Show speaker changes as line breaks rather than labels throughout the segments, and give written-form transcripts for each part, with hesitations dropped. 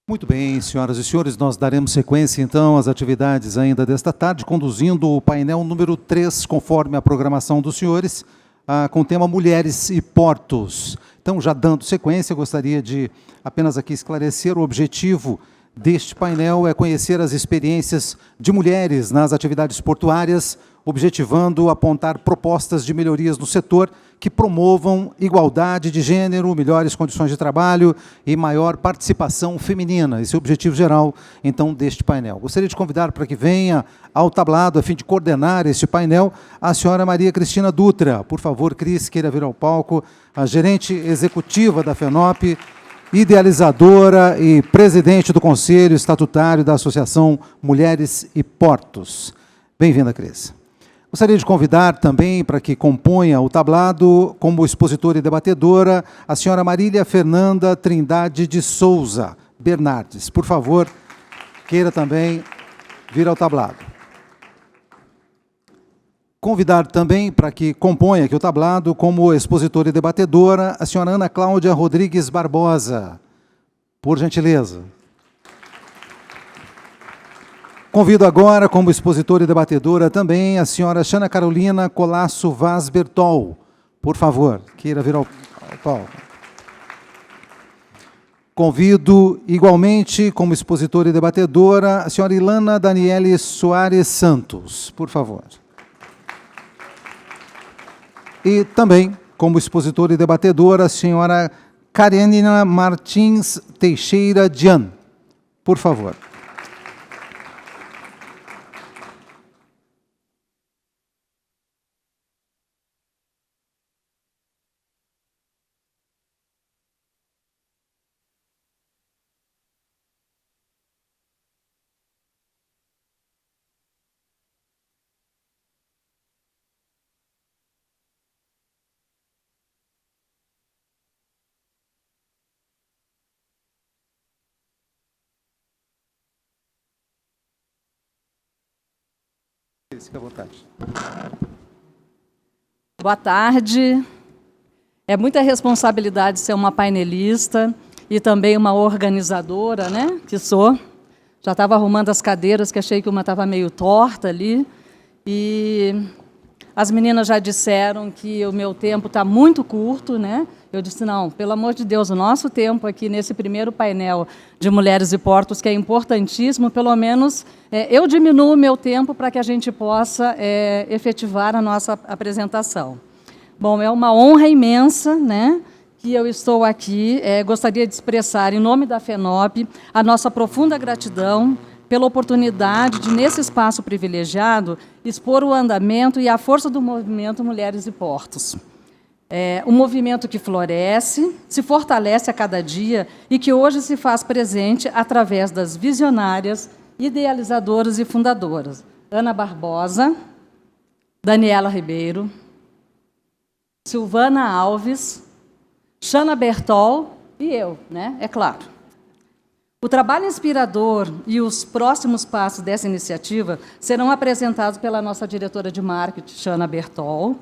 Muito bem, senhoras e senhores, nós daremos sequência, então, às atividades ainda desta tarde, conduzindo o painel número 3, conforme a programação dos senhores, com o tema Mulheres e Portos. Então, já dando sequência, eu gostaria de apenas aqui esclarecer o objetivo deste painel é conhecer as experiências de mulheres nas atividades portuárias, objetivando apontar propostas de melhorias no setor que promovam igualdade de gênero, melhores condições de trabalho e maior participação feminina. Esse é o objetivo geral, então, deste painel. Gostaria de convidar para que venha ao tablado, a fim de coordenar este painel, a senhora Maria Cristina Dutra. Por favor, Cris, queira vir ao palco, a gerente executiva da FENOP, idealizadora e presidente do Conselho Estatutário da Associação Mulheres e Portos. Bem-vinda, Cris. Gostaria de convidar também para que componha o tablado, como expositora e debatedora, a senhora Marília Fernanda Trindade de Souza Bernardes. Por favor, queira também vir ao tablado. Convidar também para que componha aqui o tablado, como expositora e debatedora, a senhora Ana Cláudia Rodrigues Barbosa. Por gentileza. Convido agora, como expositora e debatedora, também a senhora Xana Carolina Colasso Vaz Bertol. Por favor, queira vir ao palco. Convido, igualmente, como expositora e debatedora, a senhora Ilana Daniele Soares Santos. Por favor. E também, como expositora e debatedora, a senhora Karenina Martins Teixeira Dian. Por favor. Fique à vontade.
Boa tarde. É muita responsabilidade ser uma painelista e também uma organizadora, né? Que sou. Já estava arrumando as cadeiras, que achei que uma estava meio torta ali. E as meninas já disseram que o meu tempo está muito curto, né? Eu disse, não, pelo amor de Deus, o nosso tempo aqui nesse primeiro painel de Mulheres e Portos, que é importantíssimo, pelo menos eu diminuo o meu tempo para que a gente possa efetivar a nossa apresentação. Bom, é uma honra imensa, né, que eu estou aqui. Gostaria de expressar, em nome da FENOP, a nossa profunda gratidão pela oportunidade de, nesse espaço privilegiado, expor o andamento e a força do movimento Mulheres e Portos. Um movimento que floresce, se fortalece a cada dia e que hoje se faz presente através das visionárias, idealizadoras e fundadoras. Ana Barbosa, Daniela Ribeiro, Silvana Alves, Xana Bertol e eu, né? É claro. O trabalho inspirador e os próximos passos dessa iniciativa serão apresentados pela nossa diretora de marketing, Xana Bertol.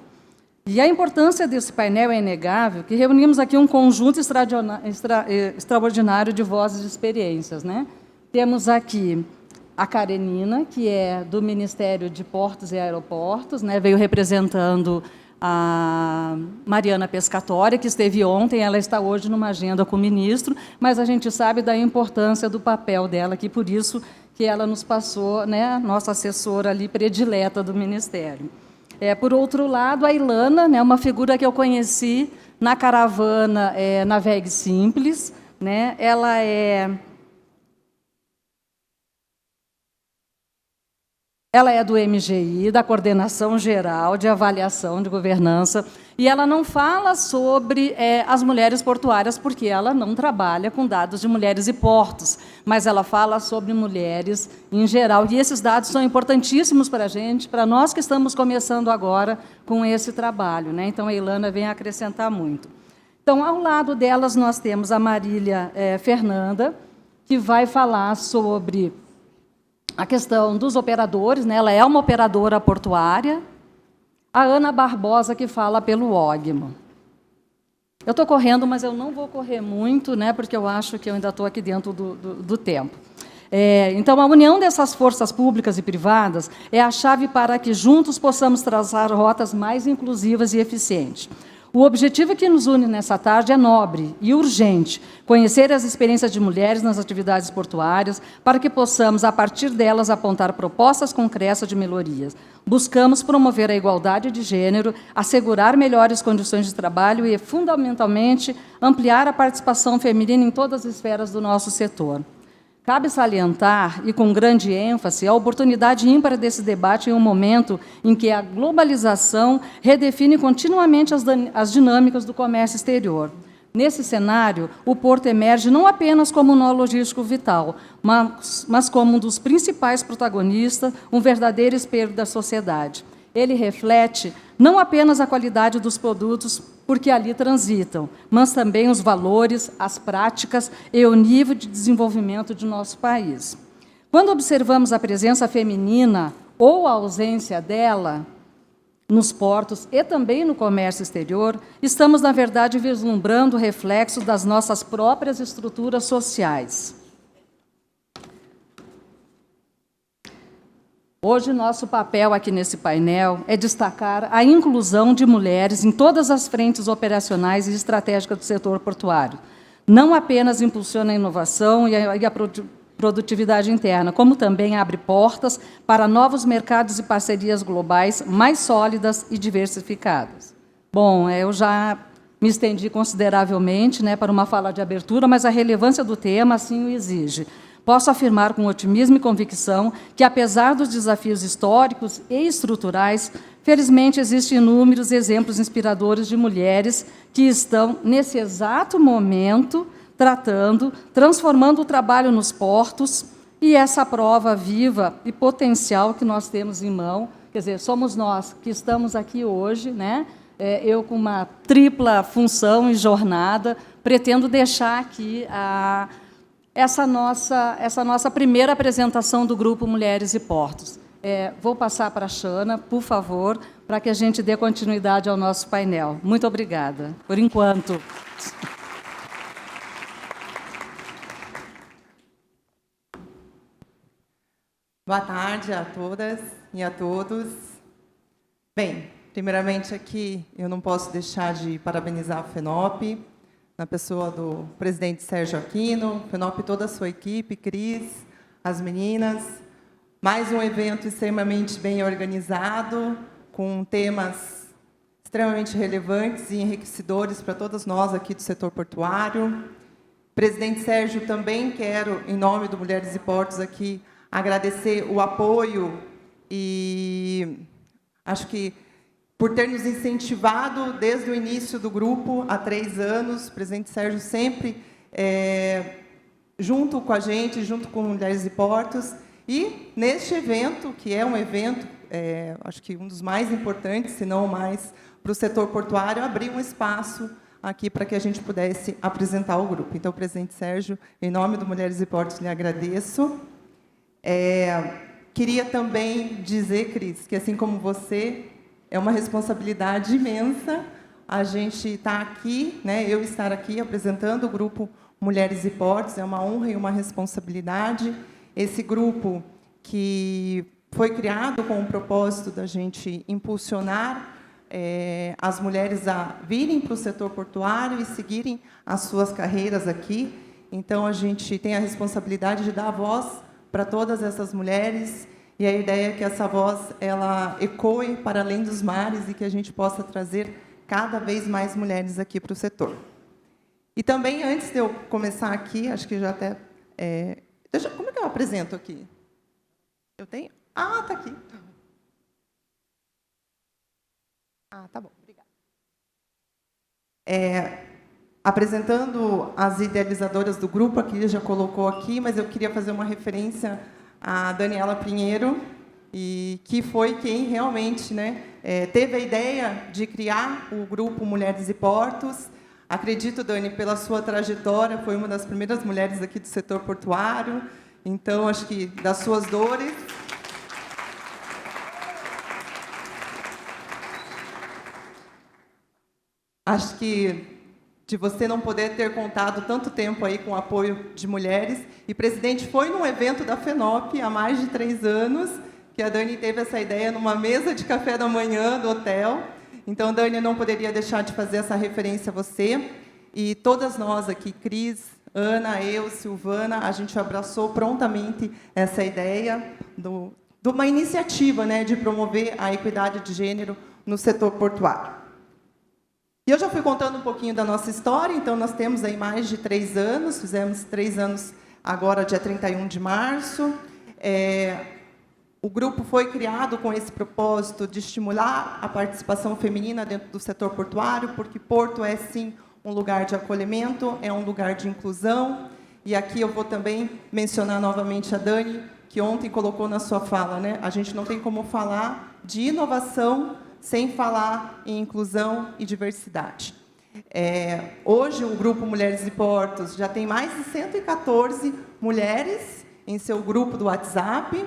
E a importância desse painel é inegável, que reunimos aqui um conjunto extraordinário de vozes e experiências, né? Temos aqui a Karenina, que é do Ministério de Portos e Aeroportos, né? Veio representando a Mariana Pescatória, que esteve ontem, ela está hoje numa agenda com o ministro, mas a gente sabe da importância do papel dela aqui, por isso que ela nos passou, né, nossa assessora ali predileta do Ministério. Por outro lado, a Ilana, né, uma figura que eu conheci na caravana Navegue Simples, né, ela é do MGI, da Coordenação Geral de Avaliação de Governança, e ela não fala sobre as mulheres portuárias, porque ela não trabalha com dados de mulheres e portos, mas ela fala sobre mulheres em geral, e esses dados são importantíssimos para a gente, para nós que estamos começando agora com esse trabalho, né? Então, a Ilana vem acrescentar muito. Então, ao lado delas, nós temos a Marília Fernanda, que vai falar sobre a questão dos operadores, né? Ela é uma operadora portuária. A Ana Barbosa, que fala pelo OGMO. Eu estou correndo, mas eu não vou correr muito, né, porque eu acho que eu ainda estou aqui dentro do tempo. Então, a união dessas forças públicas e privadas é a chave para que juntos possamos traçar rotas mais inclusivas e eficientes. O objetivo que nos une nessa tarde é nobre e urgente: conhecer as experiências de mulheres nas atividades portuárias, para que possamos, a partir delas, apontar propostas concretas de melhorias. Buscamos promover a igualdade de gênero, assegurar melhores condições de trabalho e, fundamentalmente, ampliar a participação feminina em todas as esferas do nosso setor. Cabe salientar, e com grande ênfase, a oportunidade ímpar desse debate em um momento em que a globalização redefine continuamente as dinâmicas do comércio exterior. Nesse cenário, o porto emerge não apenas como um nó logístico vital, mas como um dos principais protagonistas, um verdadeiro espelho da sociedade. Ele reflete não apenas a qualidade dos produtos porque ali transitam, mas também os valores, as práticas e o nível de desenvolvimento de nosso país. Quando observamos a presença feminina ou a ausência dela nos portos e também no comércio exterior, estamos, na verdade, vislumbrando o reflexo das nossas próprias estruturas sociais. Hoje, nosso papel aqui nesse painel é destacar a inclusão de mulheres em todas as frentes operacionais e estratégicas do setor portuário. Não apenas impulsiona a inovação e a produtividade interna, como também abre portas para novos mercados e parcerias globais mais sólidas e diversificadas. Bom, eu já me estendi consideravelmente, né, para uma fala de abertura, mas a relevância do tema assim o exige. Posso afirmar com otimismo e convicção que, apesar dos desafios históricos e estruturais, felizmente existem inúmeros exemplos inspiradores de mulheres que estão, nesse exato momento, transformando o trabalho nos portos, e essa prova viva e potencial que nós temos em mão, quer dizer, somos nós que estamos aqui hoje, né? Eu com uma tripla função e jornada, pretendo deixar aqui essa nossa primeira apresentação do Grupo Mulheres e Portos. Vou passar para a Xana, por favor, para que a gente dê continuidade ao nosso painel. Muito obrigada, por enquanto.
Boa tarde a todas e a todos. Bem, primeiramente aqui eu não posso deixar de parabenizar a FENOP, na pessoa do presidente Sérgio Aquino, FENOP e toda a sua equipe, Cris, as meninas. Mais um evento extremamente bem organizado, com temas extremamente relevantes e enriquecedores para todas nós aqui do setor portuário. Presidente Sérgio, também quero, em nome do Mulheres e Portos aqui, agradecer o apoio e acho que por ter nos incentivado desde o início do grupo, há 3 anos, o presidente Sérgio sempre junto com a gente, junto com Mulheres e Portos, e neste evento, que é um evento, acho que um dos mais importantes, se não o mais, para o setor portuário, abrir um espaço aqui para que a gente pudesse apresentar o grupo. Então, presidente Sérgio, em nome do Mulheres e Portos, lhe agradeço. Queria também dizer, Cris, que assim como você, é uma responsabilidade imensa a gente estar aqui, né, eu estar aqui apresentando o grupo Mulheres e Portos, é uma honra e uma responsabilidade. Esse grupo que foi criado com o propósito da gente impulsionar as mulheres a virem para o setor portuário e seguirem as suas carreiras aqui. Então, a gente tem a responsabilidade de dar voz para todas essas mulheres, e a ideia é que essa voz ela ecoe para além dos mares e que a gente possa trazer cada vez mais mulheres aqui para o setor. E também, antes de eu começar aqui, acho que já até... como é que eu apresento aqui? Eu tenho? Ah, está aqui. Ah, tá bom, obrigada. Apresentando as idealizadoras do grupo, aqui já colocou aqui, mas eu queria fazer uma referência a Daniela Pinheiro, e que foi quem realmente, né, teve a ideia de criar o grupo Mulheres e Portos. Acredito, Dani, pela sua trajetória, foi uma das primeiras mulheres aqui do setor portuário, então, acho que das suas dores. Acho que de você não poder ter contado tanto tempo aí com o apoio de mulheres. E, presidente, foi num evento da FENOP, há mais de 3 anos, que a Dani teve essa ideia numa mesa de café da manhã do hotel. Então, Dani, não poderia deixar de fazer essa referência a você. E todas nós aqui, Cris, Ana, eu, Silvana, a gente abraçou prontamente essa ideia de uma iniciativa, né, de promover a equidade de gênero no setor portuário. E eu já fui contando um pouquinho da nossa história, então nós temos aí mais de 3 anos, fizemos 3 anos agora, dia 31 de março. O grupo foi criado com esse propósito de estimular a participação feminina dentro do setor portuário, porque Porto é, sim, um lugar de acolhimento, é um lugar de inclusão. E aqui eu vou também mencionar novamente a Dani, que ontem colocou na sua fala, né? A gente não tem como falar de inovação sem falar em inclusão e diversidade. Hoje, o Grupo Mulheres e Portos já tem mais de 114 mulheres em seu grupo do WhatsApp.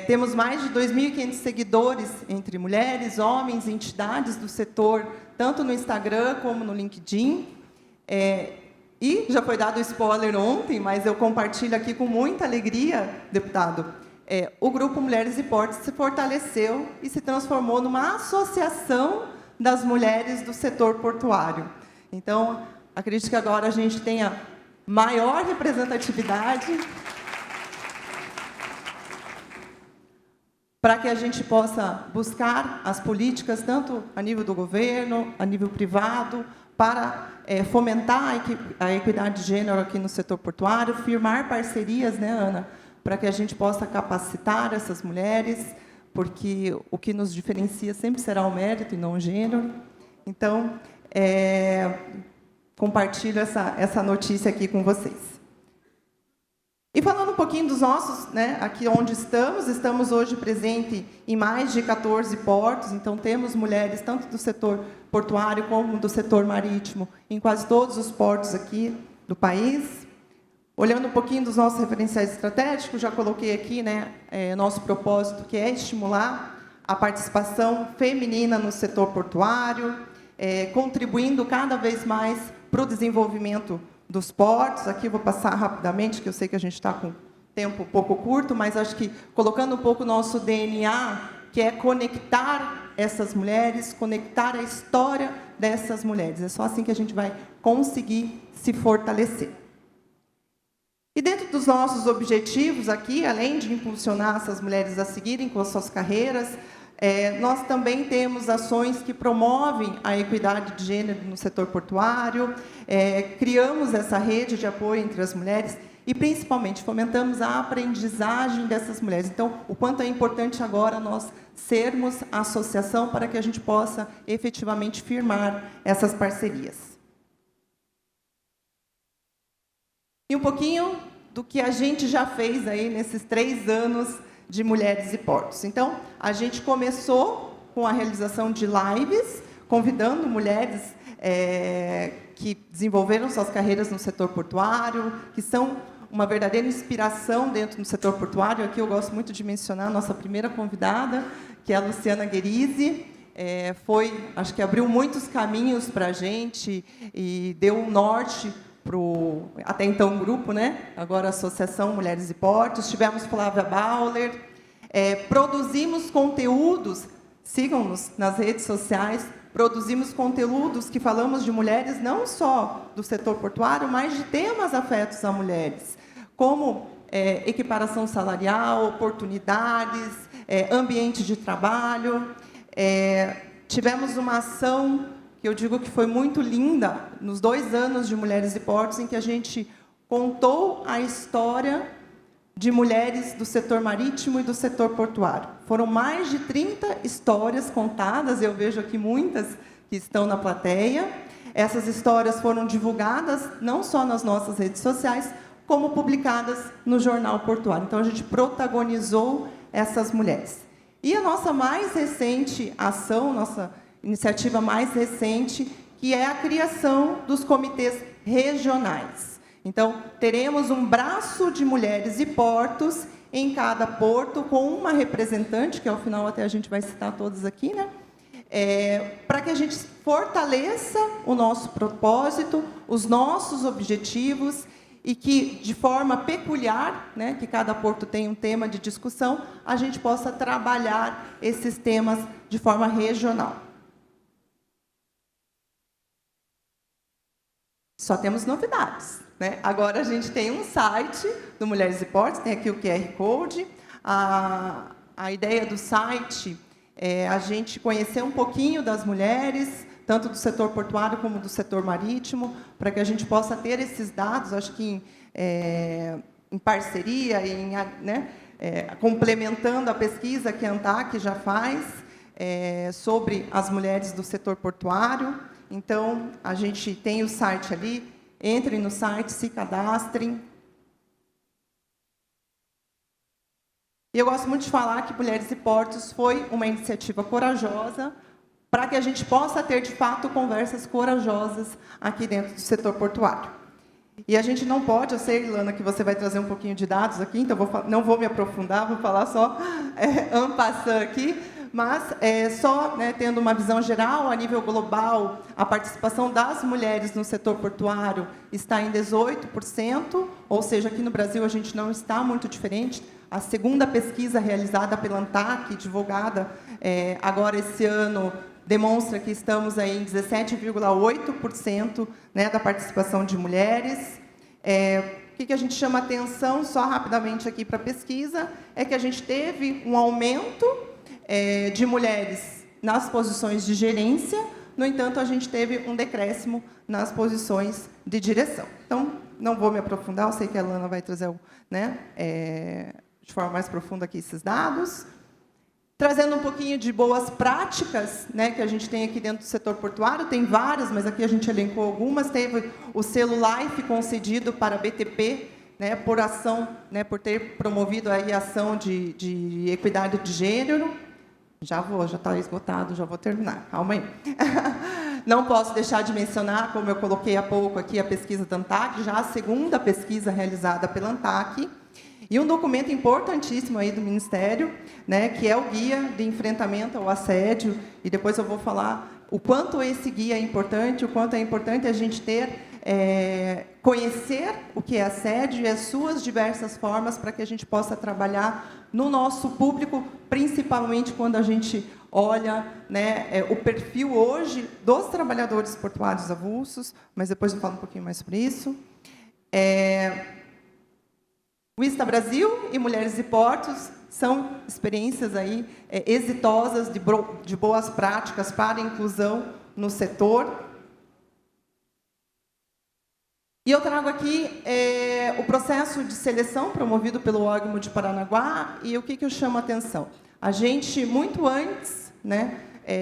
Temos mais de 2.500 seguidores entre mulheres, homens e entidades do setor, tanto no Instagram como no LinkedIn. E já foi dado spoiler ontem, mas eu compartilho aqui com muita alegria, deputado. O Grupo Mulheres e Portos se fortaleceu e se transformou numa associação das mulheres do setor portuário. Então, acredito que agora a gente tenha maior representatividade para que a gente possa buscar as políticas, tanto a nível do governo, a nível privado, para fomentar a equidade de gênero aqui no setor portuário, firmar parcerias, né, Ana, para que a gente possa capacitar essas mulheres, porque o que nos diferencia sempre será o mérito e não o gênero. Então, compartilho essa notícia aqui com vocês. E falando um pouquinho dos nossos, né, aqui onde estamos hoje presente em mais de 14 portos, então temos mulheres tanto do setor portuário como do setor marítimo em quase todos os portos aqui do país. Olhando um pouquinho dos nossos referenciais estratégicos, já coloquei aqui, né, nosso propósito, que é estimular a participação feminina no setor portuário, contribuindo cada vez mais para o desenvolvimento dos portos. Aqui eu vou passar rapidamente, que eu sei que a gente está com tempo um pouco curto, mas acho que colocando um pouco o nosso DNA, que é conectar essas mulheres, conectar a história dessas mulheres. É só assim que a gente vai conseguir se fortalecer. E dentro dos nossos objetivos aqui, além de impulsionar essas mulheres a seguirem com as suas carreiras, nós também temos ações que promovem a equidade de gênero no setor portuário, criamos essa rede de apoio entre as mulheres e, principalmente, fomentamos a aprendizagem dessas mulheres. Então, o quanto é importante agora nós sermos a associação para que a gente possa efetivamente firmar essas parcerias. E um pouquinho do que a gente já fez aí nesses 3 anos de Mulheres e Portos. Então, a gente começou com a realização de lives, convidando mulheres que desenvolveram suas carreiras no setor portuário, que são uma verdadeira inspiração dentro do setor portuário. Aqui eu gosto muito de mencionar a nossa primeira convidada, que é a Luciana Guerizzi. Acho que abriu muitos caminhos para a gente e deu um norte para o, até então, grupo, né? Agora, Associação Mulheres e Portos. Tivemos Flávia Bauler. Produzimos conteúdos, sigam-nos nas redes sociais, produzimos conteúdos que falamos de mulheres, não só do setor portuário, mas de temas afetos a mulheres, como equiparação salarial, oportunidades, ambiente de trabalho. Tivemos uma ação que eu digo que foi muito linda, nos 2 anos de Mulheres e Portos, em que a gente contou a história de mulheres do setor marítimo e do setor portuário. Foram mais de 30 histórias contadas, eu vejo aqui muitas que estão na plateia. Essas histórias foram divulgadas não só nas nossas redes sociais, como publicadas no Jornal Portuário. Então, a gente protagonizou essas mulheres. E a nossa mais recente ação, nossa iniciativa mais recente, que é a criação dos comitês regionais. Então, teremos um braço de mulheres e portos em cada porto, com uma representante, que ao final até a gente vai citar todas aqui, né? para que a gente fortaleça o nosso propósito, os nossos objetivos, e que, de forma peculiar, né, que cada porto tem um tema de discussão, a gente possa trabalhar esses temas de forma regional. Só temos novidades, né? Agora a gente tem um site do Mulheres e Portos, tem aqui o QR Code. A ideia do site é a gente conhecer um pouquinho das mulheres, tanto do setor portuário como do setor marítimo, para que a gente possa ter esses dados, acho que em parceria, né, complementando a pesquisa que a ANTAC já faz sobre as mulheres do setor portuário. Então, a gente tem o site ali, entrem no site, se cadastrem. E eu gosto muito de falar que Mulheres e Portos foi uma iniciativa corajosa para que a gente possa ter, de fato, conversas corajosas aqui dentro do setor portuário. E a gente não pode, eu sei, Ilana, que você vai trazer um pouquinho de dados aqui, então não vou me aprofundar, vou falar só en passant aqui, mas só, né, tendo uma visão geral, a nível global, a participação das mulheres no setor portuário está em 18%, ou seja, aqui no Brasil a gente não está muito diferente. A segunda pesquisa realizada pela ANTAC, divulgada agora esse ano, demonstra que estamos aí em 17,8%, né, da participação de mulheres. O que a gente chama atenção, só rapidamente aqui para a pesquisa, é que a gente teve um aumento de mulheres nas posições de gerência, no entanto, a gente teve um decréscimo nas posições de direção. Então, não vou me aprofundar, eu sei que a Ilana vai trazer, né, de forma mais profunda aqui esses dados. Trazendo um pouquinho de boas práticas, né, que a gente tem aqui dentro do setor portuário, tem várias, mas aqui a gente elencou algumas. Teve o selo LIFE concedido para a BTP, né, por ação, né, por ter promovido aí a ação de equidade de gênero. Já está esgotado, já vou terminar, calma aí. Não posso deixar de mencionar, como eu coloquei há pouco aqui, a pesquisa da ANTAC, já a segunda pesquisa realizada pela ANTAC, e um documento importantíssimo aí do Ministério, né, que é o Guia de Enfrentamento ao Assédio, e depois eu vou falar o quanto esse guia é importante, o quanto é importante a gente conhecer o que é assédio e as suas diversas formas para que a gente possa trabalhar no nosso público, principalmente quando a gente olha, né, o perfil hoje dos trabalhadores portuários avulsos, mas depois eu falo um pouquinho mais sobre isso. O ISTA Brasil e Mulheres e Portos são experiências aí, exitosas de boas práticas para a inclusão no setor. E eu trago aqui o processo de seleção promovido pelo OGMO de Paranaguá, e o que eu chamo a atenção? A gente, muito antes, né,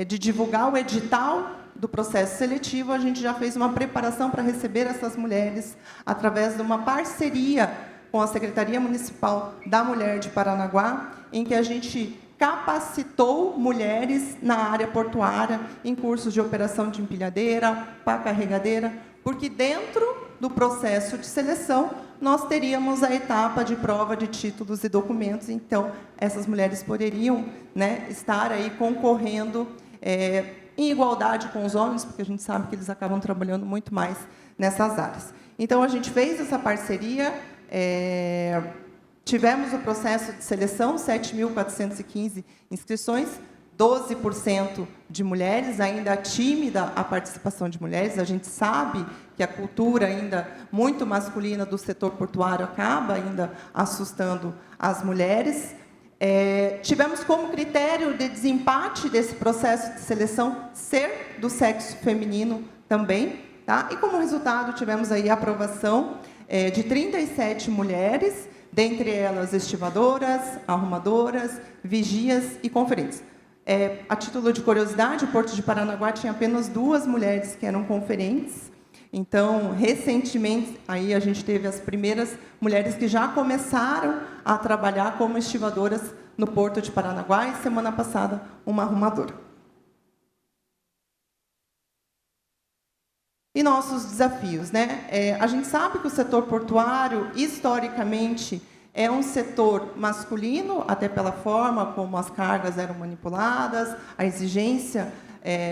de divulgar o edital do processo seletivo, a gente já fez uma preparação para receber essas mulheres através de uma parceria com a Secretaria Municipal da Mulher de Paranaguá, em que a gente capacitou mulheres na área portuária, em cursos de operação de empilhadeira, pá carregadeira, porque dentro do processo de seleção, nós teríamos a etapa de prova de títulos e documentos, então, essas mulheres poderiam, né, estar aí concorrendo em igualdade com os homens, porque a gente sabe que eles acabam trabalhando muito mais nessas áreas. Então, a gente fez essa parceria, tivemos o processo de seleção, 7.415 inscrições, 12% de mulheres, ainda tímida a participação de mulheres. A gente sabe que a cultura ainda muito masculina do setor portuário acaba ainda assustando as mulheres. Tivemos como critério de desempate desse processo de seleção ser do sexo feminino também, tá? E como resultado tivemos aí a aprovação de 37 mulheres, dentre elas estivadoras, arrumadoras, vigias e conferentes. A título de curiosidade, o Porto de Paranaguá tinha apenas 2 mulheres que eram conferentes. Então, recentemente, aí a gente teve as primeiras mulheres que já começaram a trabalhar como estivadoras no Porto de Paranaguá, e semana passada, uma arrumadora. E nossos desafios, né? A gente sabe que o setor portuário, historicamente, é um setor masculino, até pela forma como as cargas eram manipuladas, a exigência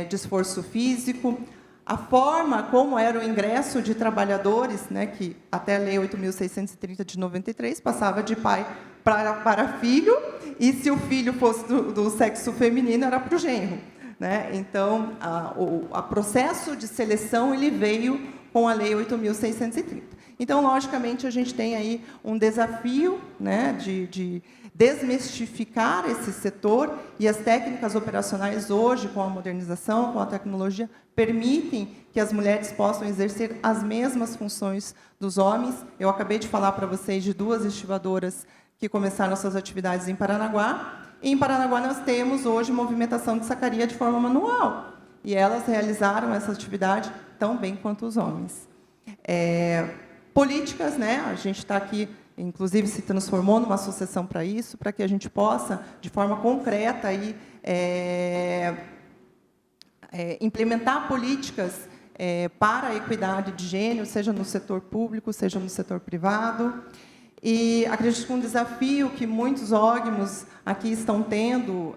de esforço físico, a forma como era o ingresso de trabalhadores, né, que até a Lei 8.630 de 93 passava de pai para filho, e se o filho fosse do sexo feminino, era para o genro, né? Então, o processo de seleção ele veio com a Lei 8.630. Então, logicamente, a gente tem aí um desafio, né, de desmistificar esse setor, e as técnicas operacionais hoje, com a modernização, com a tecnologia, permitem que as mulheres possam exercer as mesmas funções dos homens. Eu acabei de falar para vocês de 2 estivadoras que começaram suas atividades em Paranaguá. E em Paranaguá nós temos hoje movimentação de sacaria de forma manual. E elas realizaram essa atividade tão bem quanto os homens. Políticas, né? A gente está aqui, inclusive, se transformou numa associação para isso, para que a gente possa, de forma concreta, aí, implementar políticas para a equidade de gênero, seja no setor público, seja no setor privado. E acredito que um desafio que muitos ógmos aqui estão tendo,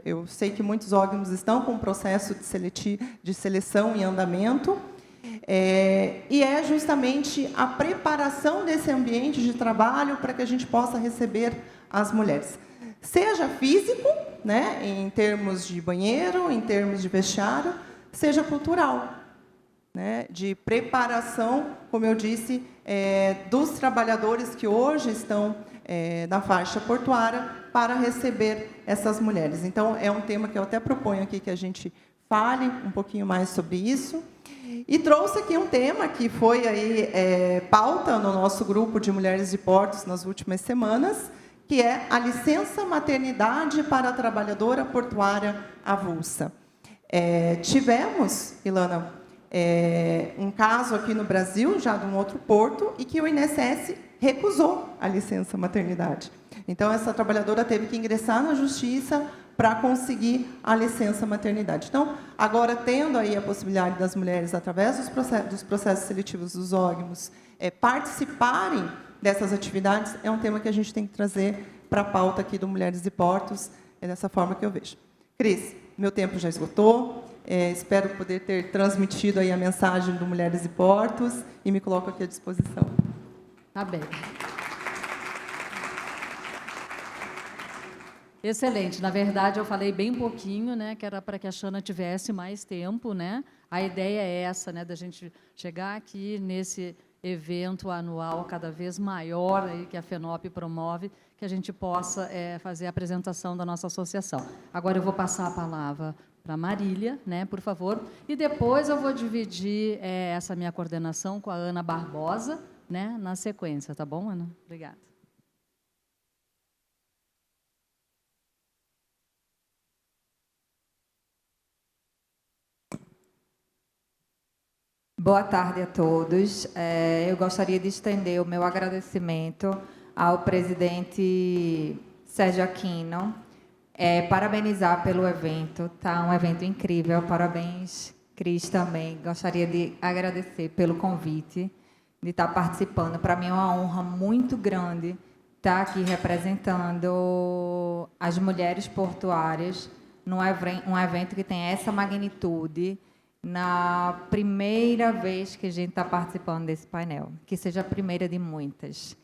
eu sei que muitos ógmos estão com um processo de seleção em andamento, e é justamente a preparação desse ambiente de trabalho para que a gente possa receber as mulheres. Seja físico, né, em termos de banheiro, em termos de vestiário, seja cultural, né, de preparação, como eu disse, dos trabalhadores que hoje estão na faixa portuária para receber essas mulheres. Então, é um tema que eu até proponho aqui que a gente fale um pouquinho mais sobre isso. E trouxe aqui um tema que foi aí, pauta no nosso grupo de Mulheres de Portos nas últimas semanas, que é a licença maternidade para a trabalhadora portuária avulsa. Tivemos, Ilana, um caso aqui no Brasil, já de um outro porto, e que o INSS recusou a licença maternidade. Então, essa trabalhadora teve que ingressar na justiça para conseguir a licença maternidade. Então, agora, tendo aí a possibilidade das mulheres, através dos processos seletivos dos ógmos, participarem dessas atividades, é um tema que a gente tem que trazer para a pauta aqui do Mulheres e Portos, é dessa forma que eu vejo. Cris, meu tempo já esgotou, espero poder ter transmitido aí a mensagem do Mulheres e Portos, e me coloco aqui à disposição.
Tá bem. Excelente. Na verdade, eu falei bem pouquinho, né, que era para que a Xana tivesse mais tempo, né? A ideia é essa, né, da gente chegar aqui nesse evento anual cada vez maior aí que a FENOP promove, que a gente possa fazer a apresentação da nossa associação. Agora eu vou passar a palavra para a Marília, né, por favor, e depois eu vou dividir essa minha coordenação com a Ana Barbosa, né, na sequência, tá bom, Ana? Obrigada.
Boa tarde a todos. Eu gostaria de estender o meu agradecimento ao presidente Sérgio Aquino, parabenizar pelo evento, tá? Um evento incrível, parabéns, Cris, também. Gostaria de agradecer pelo convite, de estar participando. Para mim é uma honra muito grande estar aqui representando as mulheres portuárias num evento que tem essa magnitude, na primeira vez que a gente está participando desse painel, que seja a primeira de muitas.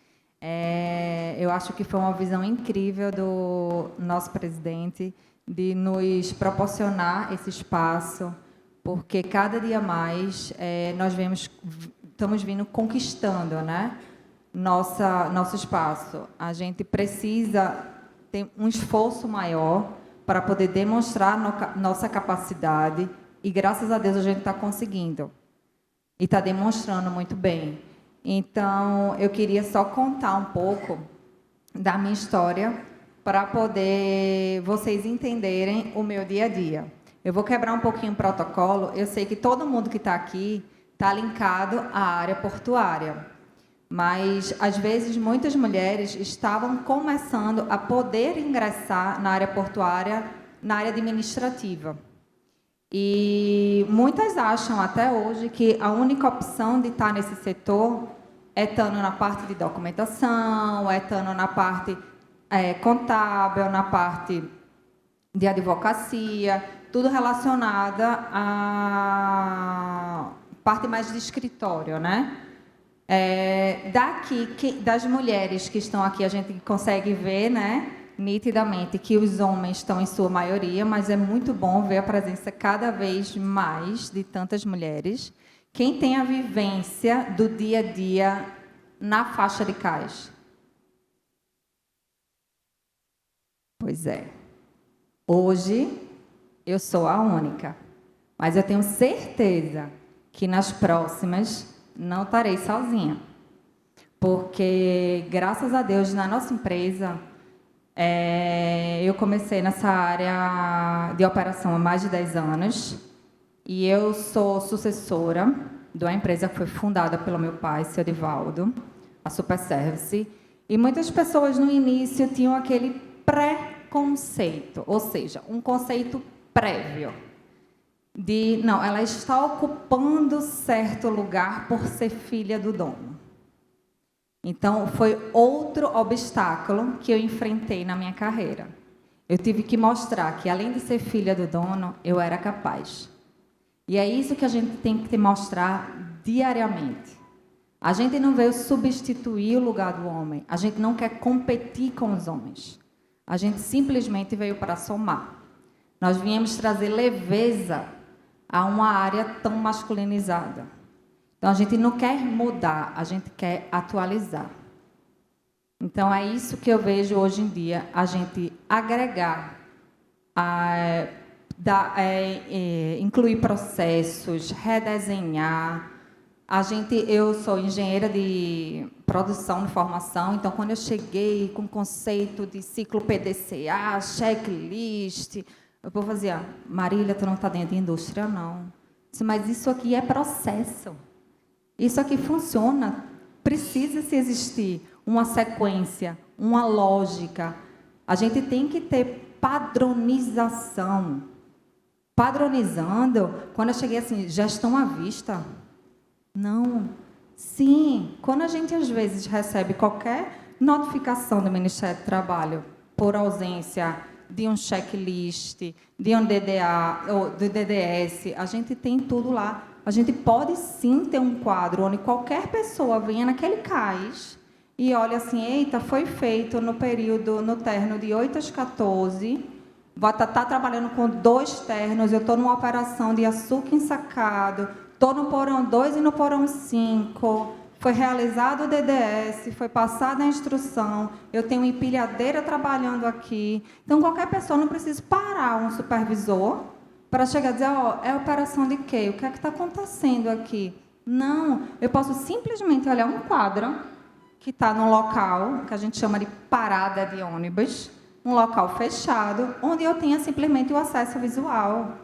Eu acho que foi uma visão incrível do nosso presidente de nos proporcionar esse espaço, porque cada dia mais nós estamos vindo conquistando, né, nosso espaço. A gente precisa ter um esforço maior para poder demonstrar nossa capacidade. E, graças a Deus, a gente está conseguindo. E está demonstrando muito bem. Então, eu queria só contar um pouco da minha história para poder vocês entenderem o meu dia a dia. Eu vou quebrar um pouquinho o protocolo. Eu sei que todo mundo que está aqui está linkado à área portuária. Mas, às vezes, muitas mulheres estavam começando a poder ingressar na área portuária, na área administrativa. E muitas acham até hoje que a única opção de estar nesse setor é estando na parte de documentação, é estando na parte contábil, na parte de advocacia, tudo relacionado à parte mais de escritório, né? Das mulheres que estão aqui, a gente consegue ver, né, nitidamente que os homens estão em sua maioria, mas é muito bom ver a presença cada vez mais de tantas mulheres. Quem tem a vivência do dia a dia na faixa de cais? Pois é. Hoje eu sou a única, mas eu tenho certeza que nas próximas não estarei sozinha, porque, graças a Deus, na nossa empresa, eu comecei nessa área de operação há mais de 10 anos, e eu sou sucessora de uma empresa que foi fundada pelo meu pai, seu Divaldo, a Superservice, e muitas pessoas no início tinham aquele pré-conceito, ou seja, um conceito prévio, de, não, ela está ocupando certo lugar por ser filha do dono. Então, foi outro obstáculo que eu enfrentei na minha carreira. Eu tive que mostrar que, além de ser filha do dono, eu era capaz. E é isso que a gente tem que mostrar diariamente. A gente não veio substituir o lugar do homem. A gente não quer competir com os homens. A gente simplesmente veio para somar. Nós viemos trazer leveza a uma área tão masculinizada. Então, a gente não quer mudar, a gente quer atualizar. Então, é isso que eu vejo hoje em dia, a gente agregar, incluir processos, redesenhar. Eu sou engenheira de produção de formação, então, quando eu cheguei com o conceito de ciclo PDCA, checklist, o povo fazia, Marília, tu não está dentro de indústria, não. Mas isso aqui é processo. Isso aqui funciona. Precisa-se existir uma sequência, uma lógica. A gente tem que ter padronização. Padronizando, quando eu cheguei assim, gestão à vista. Não. Sim, quando a gente, às vezes, recebe qualquer notificação do Ministério do Trabalho por ausência de um checklist, de um DDA, ou do DDS, a gente tem tudo lá. A gente pode, sim, ter um quadro onde qualquer pessoa venha naquele CAIS e olha assim, eita, foi feito no período, no terno de 8 às 14, vou estar trabalhando com 2 ternos, eu estou numa operação de açúcar ensacado, estou no porão 2 e no porão 5, foi realizado o DDS, foi passada a instrução, eu tenho empilhadeira trabalhando aqui. Então, qualquer pessoa não precisa parar um supervisor para chegar a dizer, é operação de quê? O que é que está acontecendo aqui? Não, eu posso simplesmente olhar um quadro que está num local, que a gente chama de parada de ônibus, um local fechado, onde eu tenha simplesmente o acesso visual.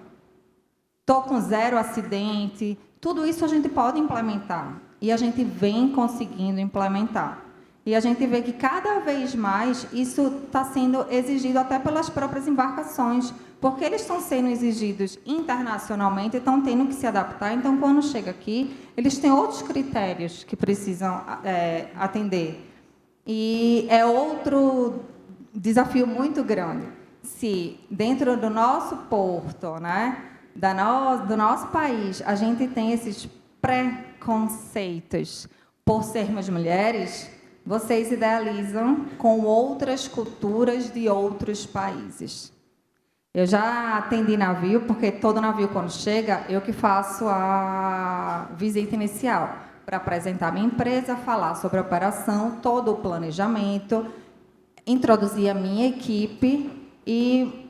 Estou com 0 acidente, tudo isso a gente pode implementar. E a gente vem conseguindo implementar. E a gente vê que cada vez mais isso está sendo exigido até pelas próprias embarcações, porque eles estão sendo exigidos internacionalmente e estão tendo que se adaptar. Então, quando chega aqui, eles têm outros critérios que precisam atender. E é outro desafio muito grande. Se dentro do nosso porto, né, do nosso país, a gente tem esses preconceitos por sermos mulheres, vocês idealizam com outras culturas de outros países. Eu já atendi navio, porque todo navio, quando chega, eu que faço a visita inicial, para apresentar minha empresa, falar sobre a operação, todo o planejamento, introduzir a minha equipe e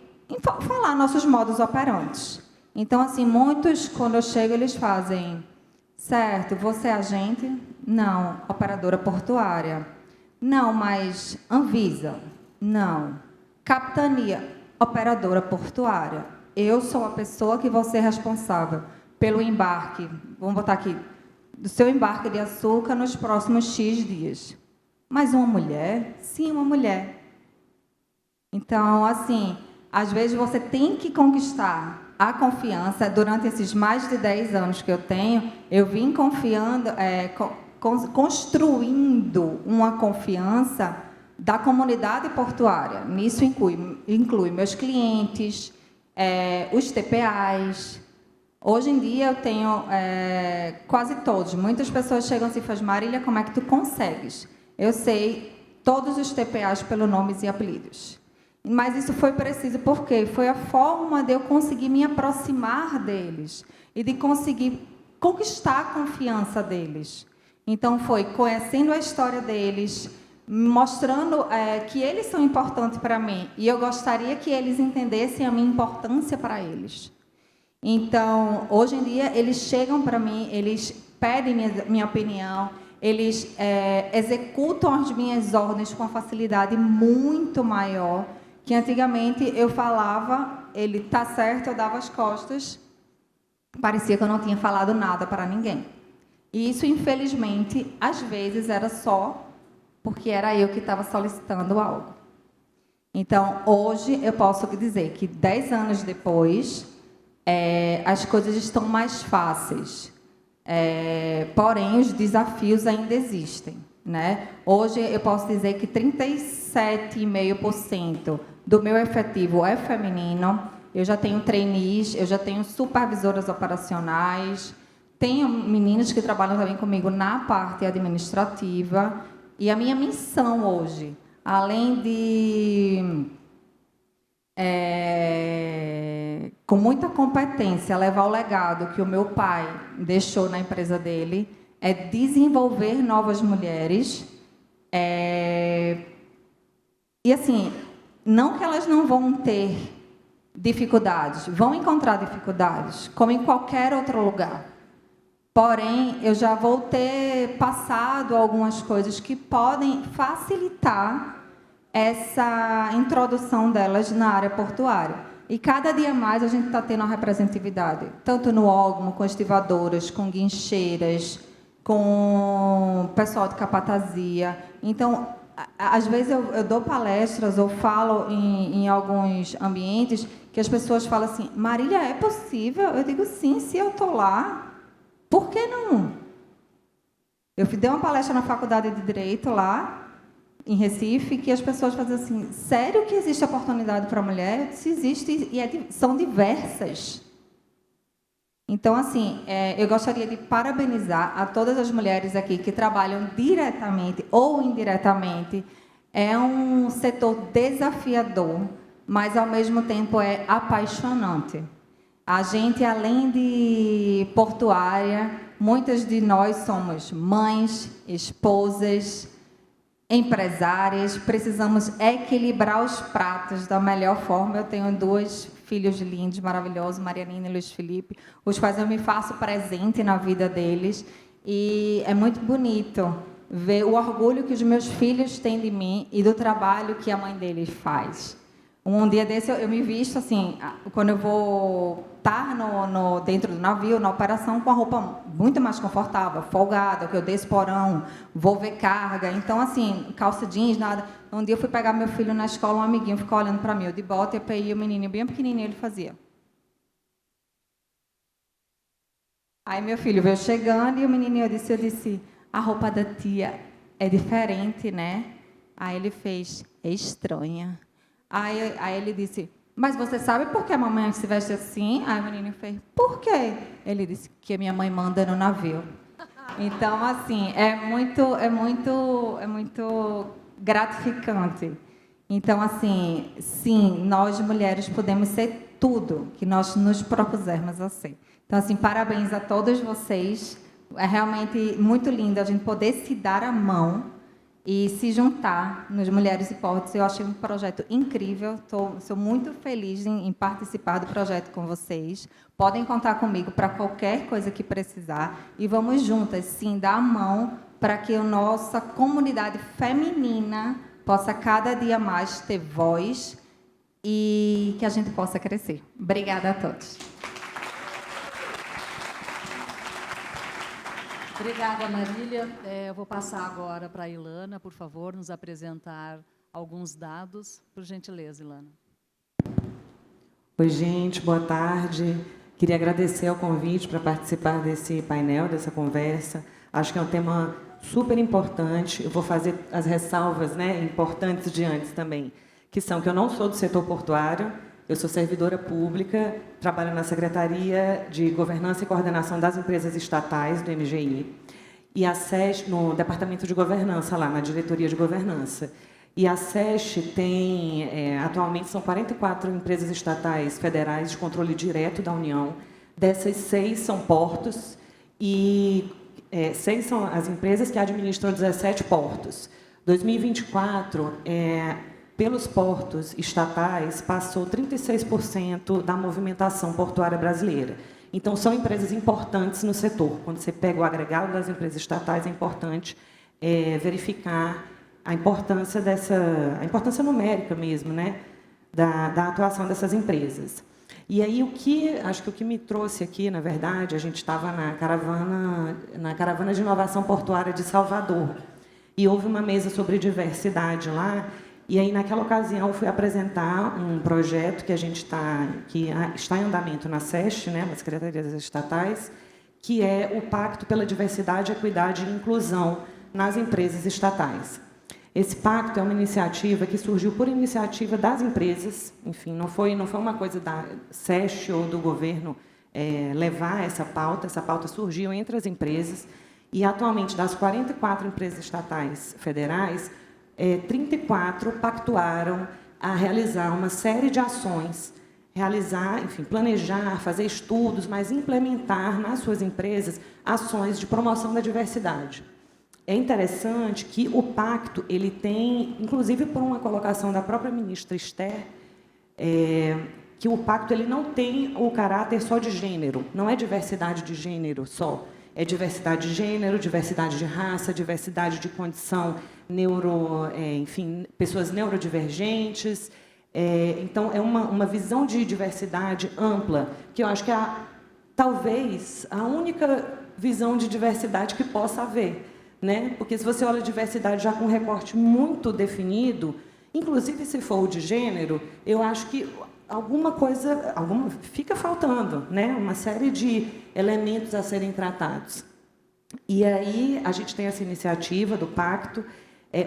falar nossos modos operantes. Então, assim, muitos, quando eu chego, eles fazem, certo, você é agente? Não. Operadora portuária? Não, mas Anvisa? Não. Capitania? Operadora portuária. Eu sou a pessoa que vou ser responsável pelo embarque, vamos botar aqui, do seu embarque de açúcar nos próximos X dias. Mas uma mulher? Sim, uma mulher. Então, assim, às vezes você tem que conquistar a confiança. Durante esses mais de 10 anos que eu tenho, eu vim confiando, construindo uma confiança da comunidade portuária. Nisso inclui meus clientes, os TPAs. Hoje em dia eu tenho quase todos. Muitas pessoas chegam assim e falam, Marília, como é que tu consegues? Eu sei todos os TPAs pelo nomes e apelidos. Mas isso foi preciso porque foi a forma de eu conseguir me aproximar deles e de conseguir conquistar a confiança deles. Então, foi conhecendo a história deles, mostrando que eles são importantes para mim e eu gostaria que eles entendessem a minha importância para eles. Então, hoje em dia, eles chegam para mim, eles pedem minha opinião, eles executam as minhas ordens com uma facilidade muito maior, que antigamente eu falava, ele tá certo, eu dava as costas, parecia que eu não tinha falado nada para ninguém. E isso, infelizmente, às vezes era só porque era eu que estava solicitando algo. Então, hoje eu posso dizer que 10 anos depois, as coisas estão mais fáceis. Porém, os desafios ainda existem, né? Hoje eu posso dizer que 37,5% do meu efetivo é feminino. Eu já tenho trainees, eu já tenho supervisoras operacionais, tenho meninos que trabalham também comigo na parte administrativa. E a minha missão hoje, além de, com muita competência, levar o legado que o meu pai deixou na empresa dele, é desenvolver novas mulheres. E assim, não que elas não vão ter dificuldades, vão encontrar dificuldades, como em qualquer outro lugar. Porém, eu já vou ter passado algumas coisas que podem facilitar essa introdução delas na área portuária. E cada dia mais a gente está tendo uma representatividade, tanto no órgão, com estivadoras, com guincheiras, com pessoal de capatazia. Então, às vezes eu dou palestras ou falo em alguns ambientes que as pessoas falam assim, Marília, é possível? Eu digo, sim, se eu estou lá, por que não? Eu dei uma palestra na Faculdade de Direito lá, em Recife, que as pessoas faziam assim, sério que existe oportunidade para a mulher? Eu disse, existe, e são diversas. Então, assim, eu gostaria de parabenizar a todas as mulheres aqui que trabalham diretamente ou indiretamente. É um setor desafiador, mas, ao mesmo tempo, é apaixonante. A gente, além de portuária, muitas de nós somos mães, esposas, empresárias, precisamos equilibrar os pratos da melhor forma. Eu tenho 2 filhos lindos, maravilhosos, Marianina e Luiz Felipe, os quais eu me faço presente na vida deles. E é muito bonito ver o orgulho que os meus filhos têm de mim e do trabalho que a mãe deles faz. Um dia desse eu me visto assim, quando eu vou estar dentro do navio, na operação, com a roupa muito mais confortável, folgada, que eu desço porão, vou ver carga. Então, assim, calça jeans, nada. Um dia eu fui pegar meu filho na escola, um amiguinho ficou olhando para mim, eu de bota, EPI, o menininho bem pequenininho, ele fazia. Aí meu filho veio chegando e o menininho, eu disse, a roupa da tia é diferente, né? Aí ele fez, é estranha. Aí ele disse, mas você sabe por que a mamãe se veste assim? Aí o menino fez, por quê? Ele disse, que a minha mãe manda no navio. Então, assim, é muito gratificante. Então, assim, sim, nós mulheres podemos ser tudo que nós nos propusermos a ser. Então, assim, parabéns a todos vocês. É realmente muito lindo a gente poder se dar a mão e se juntar nos Mulheres e Portos. Eu achei um projeto incrível, sou muito feliz em participar do projeto com vocês. Podem contar comigo para qualquer coisa que precisar. E vamos juntas, sim, dar a mão para que a nossa comunidade feminina possa cada dia mais ter voz e que a gente possa crescer. Obrigada a todos.
Obrigada, Marília. Eu vou passar agora para a Ilana, por favor, nos apresentar alguns dados. Por gentileza, Ilana.
Oi, gente, boa tarde. Queria agradecer ao convite para participar desse painel, dessa conversa. Acho que é um tema super importante. Eu vou fazer as ressalvas, né, importantes de antes também, que são que eu não sou do setor portuário, Eu sou servidora pública, trabalho na Secretaria de Governança e Coordenação das Empresas Estatais, do MGI, e a SESC, no Departamento de Governança, lá na Diretoria de Governança. E a SESC tem, atualmente, são 44 empresas estatais federais de controle direto da União. Dessas, 6 são portos e 6 são as empresas que administram 17 portos. 2024, pelos portos estatais, passou 36% da movimentação portuária brasileira. Então, são empresas importantes no setor. Quando você pega o agregado das empresas estatais, é importante verificar a importância a importância numérica mesmo, né, da atuação dessas empresas. E aí acho que o que me trouxe aqui, na verdade, a gente estava na caravana de inovação portuária de Salvador, e houve uma mesa sobre diversidade lá. E aí, naquela ocasião, eu fui apresentar um projeto que está em andamento na SESC, né, nas Secretarias Estatais, que é o Pacto pela Diversidade, Equidade e Inclusão nas Empresas Estatais. Esse pacto é uma iniciativa que surgiu por iniciativa das empresas, enfim, não foi uma coisa da SESC ou do governo levar essa pauta surgiu entre as empresas, e, atualmente, das 44 empresas estatais federais, 34 pactuaram a realizar uma série de ações, planejar, fazer estudos, mas implementar nas suas empresas ações de promoção da diversidade. É interessante que o pacto ele tem, inclusive por uma colocação da própria ministra Esther, que o pacto ele não tem o caráter só de gênero, não é diversidade de gênero só. É diversidade de gênero, diversidade de raça, diversidade de condição pessoas neurodivergentes. Então, é uma visão de diversidade ampla, que eu acho que é, talvez, a única visão de diversidade que possa haver, né? Porque, se você olha a diversidade já com um recorte muito definido, inclusive se for o de gênero, eu acho que alguma fica faltando, né? Uma série de elementos a serem tratados. E aí a gente tem essa iniciativa do pacto.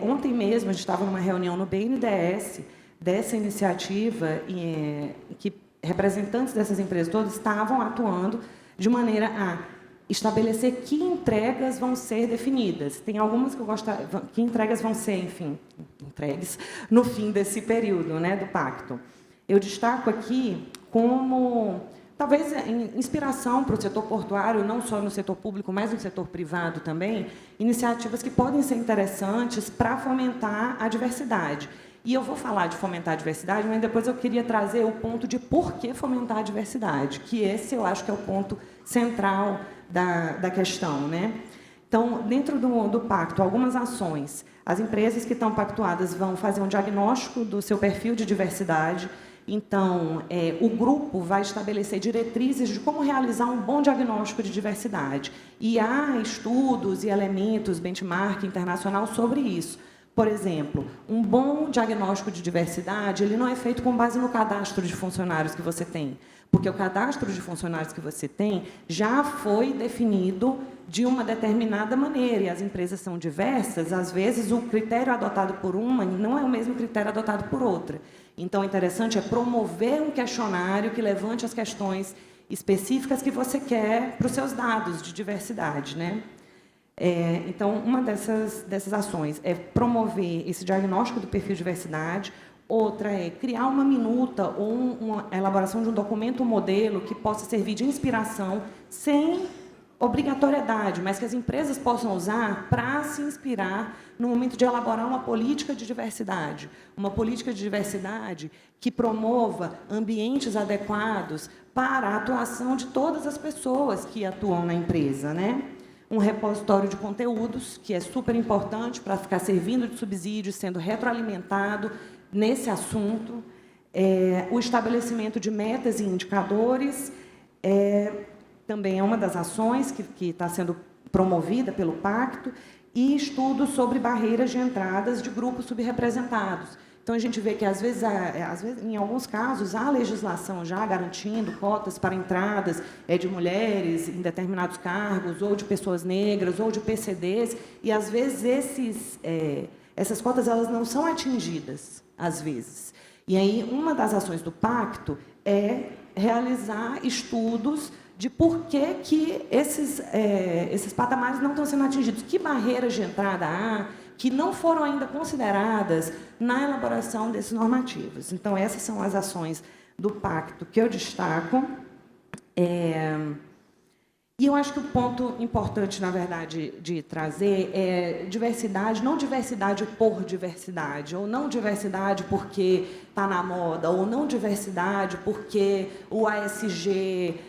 Ontem mesmo a gente estava numa reunião no BNDES dessa iniciativa, que representantes dessas empresas todas estavam atuando de maneira a estabelecer que entregas vão ser definidas. Tem algumas que eu gostaria, que entregas vão ser, enfim, entregues no fim desse período, né, do pacto. Eu destaco aqui como, talvez, inspiração para o setor portuário, não só no setor público, mas no setor privado também, iniciativas que podem ser interessantes para fomentar a diversidade. E eu vou falar de fomentar a diversidade, mas depois eu queria trazer o ponto de por que fomentar a diversidade, que esse eu acho que é o ponto central da questão, né? Então, dentro do pacto, algumas ações. As empresas que estão pactuadas vão fazer um diagnóstico do seu perfil de diversidade. Então, o grupo vai estabelecer diretrizes de como realizar um bom diagnóstico de diversidade. E há estudos e elementos, benchmark internacional sobre isso. Por exemplo, um bom diagnóstico de diversidade ele não é feito com base no cadastro de funcionários que você tem, porque o cadastro de funcionários que você tem já foi definido de uma determinada maneira, e as empresas são diversas, às vezes o critério adotado por uma não é o mesmo critério adotado por outra. Então, o interessante é promover um questionário que levante as questões específicas que você quer para os seus dados de diversidade, né? Então, uma dessas ações é promover esse diagnóstico do perfil de diversidade. Outra é criar uma minuta ou uma elaboração de um documento modelo que possa servir de inspiração, sem obrigatoriedade, mas que as empresas possam usar para se inspirar no momento de elaborar uma política de diversidade. Uma política de diversidade que promova ambientes adequados para a atuação de todas as pessoas que atuam na empresa, né? Um repositório de conteúdos, que é super importante para ficar servindo de subsídio, sendo retroalimentado nesse assunto. O estabelecimento de metas e indicadores também é uma das ações que está sendo promovida pelo Pacto, e estudos sobre barreiras de entradas de grupos subrepresentados. Então, a gente vê que, às vezes, em alguns casos, há legislação já garantindo cotas para entradas de mulheres em determinados cargos, ou de pessoas negras, ou de PCDs, e, às vezes, essas cotas elas não são atingidas, às vezes. E aí, uma das ações do pacto é realizar estudos de por que esses patamares não estão sendo atingidos, que barreiras de entrada há, que não foram ainda consideradas na elaboração desses normativos. Então, essas são as ações do pacto que eu destaco. E eu acho que o ponto importante, na verdade, de trazer é diversidade, não diversidade por diversidade, ou não diversidade porque está na moda, ou não diversidade porque o ASG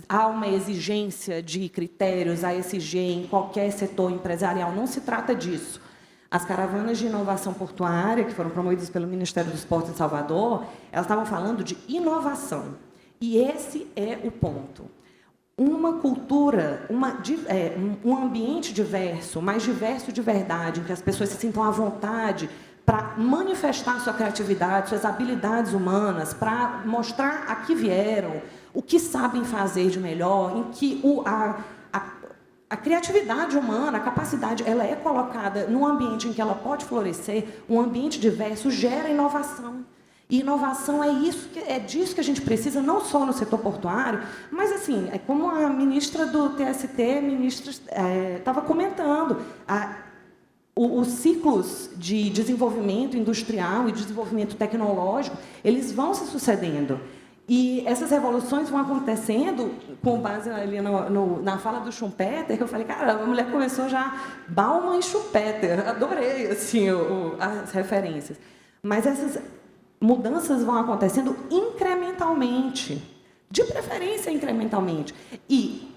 há uma exigência de critérios ASG em qualquer setor empresarial. Não se trata disso. As caravanas de inovação portuária, que foram promovidas pelo Ministério dos Portos de Salvador, elas estavam falando de inovação. E esse é o ponto. Uma cultura, um ambiente diverso, mais diverso de verdade, em que as pessoas se sintam à vontade para manifestar sua criatividade, suas habilidades humanas, para mostrar a que vieram, o que sabem fazer de melhor, em que a criatividade humana, a capacidade, ela é colocada num ambiente em que ela pode florescer, um ambiente diverso gera inovação. E inovação é disso que a gente precisa, não só no setor portuário, mas, assim, é como a ministra do TST, estava comentando, os ciclos de desenvolvimento industrial e desenvolvimento tecnológico, eles vão se sucedendo. E essas revoluções vão acontecendo, com base ali na fala do Schumpeter, que eu falei, cara, a mulher começou já Bauman e Schumpeter, adorei assim, as referências. Mas essas mudanças vão acontecendo incrementalmente, de preferência incrementalmente. E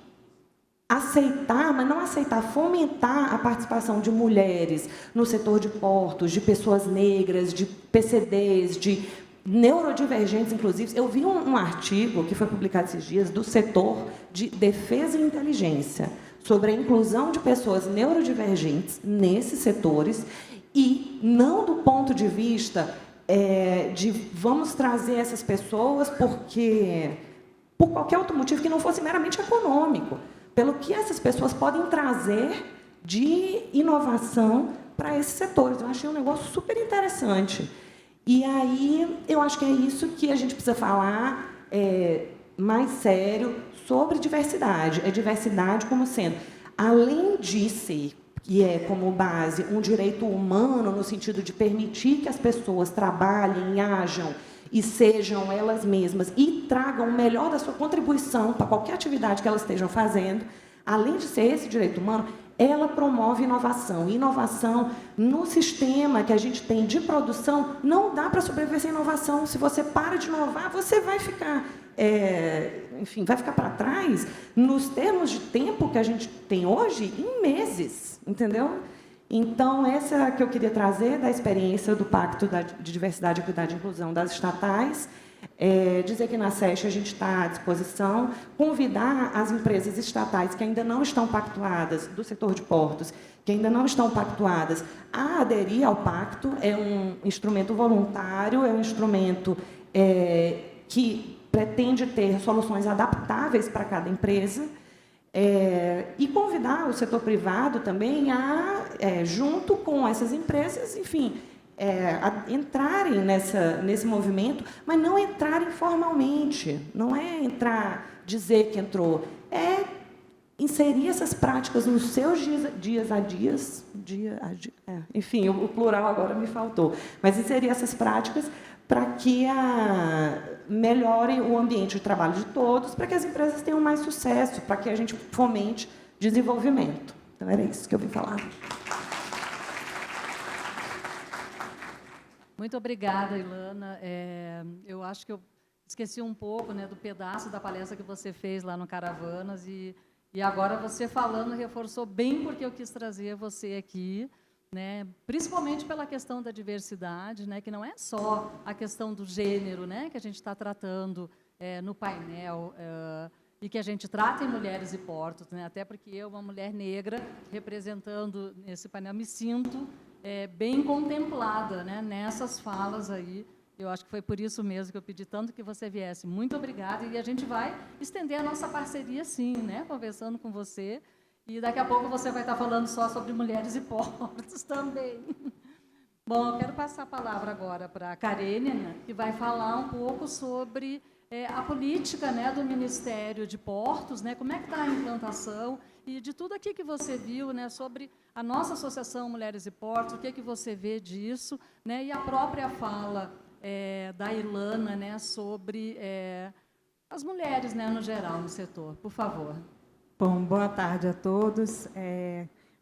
aceitar, mas não aceitar, fomentar a participação de mulheres no setor de portos, de pessoas negras, de PCDs, de neurodivergentes, inclusive. Eu vi um artigo que foi publicado esses dias do setor de defesa e inteligência sobre a inclusão de pessoas neurodivergentes nesses setores e não do ponto de vista de vamos trazer essas pessoas porque por qualquer outro motivo que não fosse meramente econômico, pelo que essas pessoas podem trazer de inovação para esses setores. Eu achei um negócio super interessante. E aí, eu acho que é isso que a gente precisa falar mais sério sobre diversidade. É diversidade como sendo, além de ser, que é como base, um direito humano, no sentido de permitir que as pessoas trabalhem, ajam e sejam elas mesmas e tragam o melhor da sua contribuição para qualquer atividade que elas estejam fazendo, além de ser esse direito humano, ela promove inovação. E inovação, no sistema que a gente tem de produção, não dá para sobreviver sem inovação. Se você para de inovar, você vai ficar, enfim, vai ficar para trás, nos termos de tempo que a gente tem hoje, em meses, entendeu? Então, essa é a que eu queria trazer da experiência do Pacto de Diversidade, Equidade e Inclusão das estatais. Dizer que na SESC a gente está à disposição, convidar as empresas estatais que ainda não estão pactuadas, do setor de portos, que ainda não estão pactuadas, a aderir ao pacto. É um instrumento voluntário, é um instrumento que pretende ter soluções adaptáveis para cada empresa, e convidar o setor privado também junto com essas empresas, enfim, a entrarem nesse movimento, mas não entrarem formalmente, não é dizer que entrou, é inserir essas práticas nos seus dias a dias, enfim, o plural agora me faltou, mas inserir essas práticas para que melhore o ambiente de trabalho de todos, para que as empresas tenham mais sucesso, para que a gente fomente desenvolvimento. Então, era isso que eu vim falar.
Muito obrigada, Ilana. Eu acho que eu esqueci um pouco, né, do pedaço da palestra que você fez lá no Caravanas, e agora você falando reforçou bem porque eu quis trazer você aqui, né, principalmente pela questão da diversidade, né, que não é só a questão do gênero, né, que a gente está tratando no painel, e que a gente trata em Mulheres e Portos, né, até porque eu, uma mulher negra, representando esse painel, me sinto bem contemplada, né, nessas falas aí. Eu acho que foi por isso mesmo que eu pedi tanto que você viesse. Muito obrigada, e a gente vai estender a nossa parceria, sim, né, conversando com você, e daqui a pouco você vai estar falando só sobre Mulheres e Portos também. Bom, eu quero passar a palavra agora para a Karênia, que vai falar um pouco sobre a política, né, do Ministério de Portos, né, como é que está a implantação e de tudo aqui que você viu, né, sobre a nossa Associação Mulheres e Portos, o que você vê disso, né, e a própria fala da Ilana, né, sobre as mulheres, né, no geral, no setor. Por favor.
Bom, boa tarde a todos.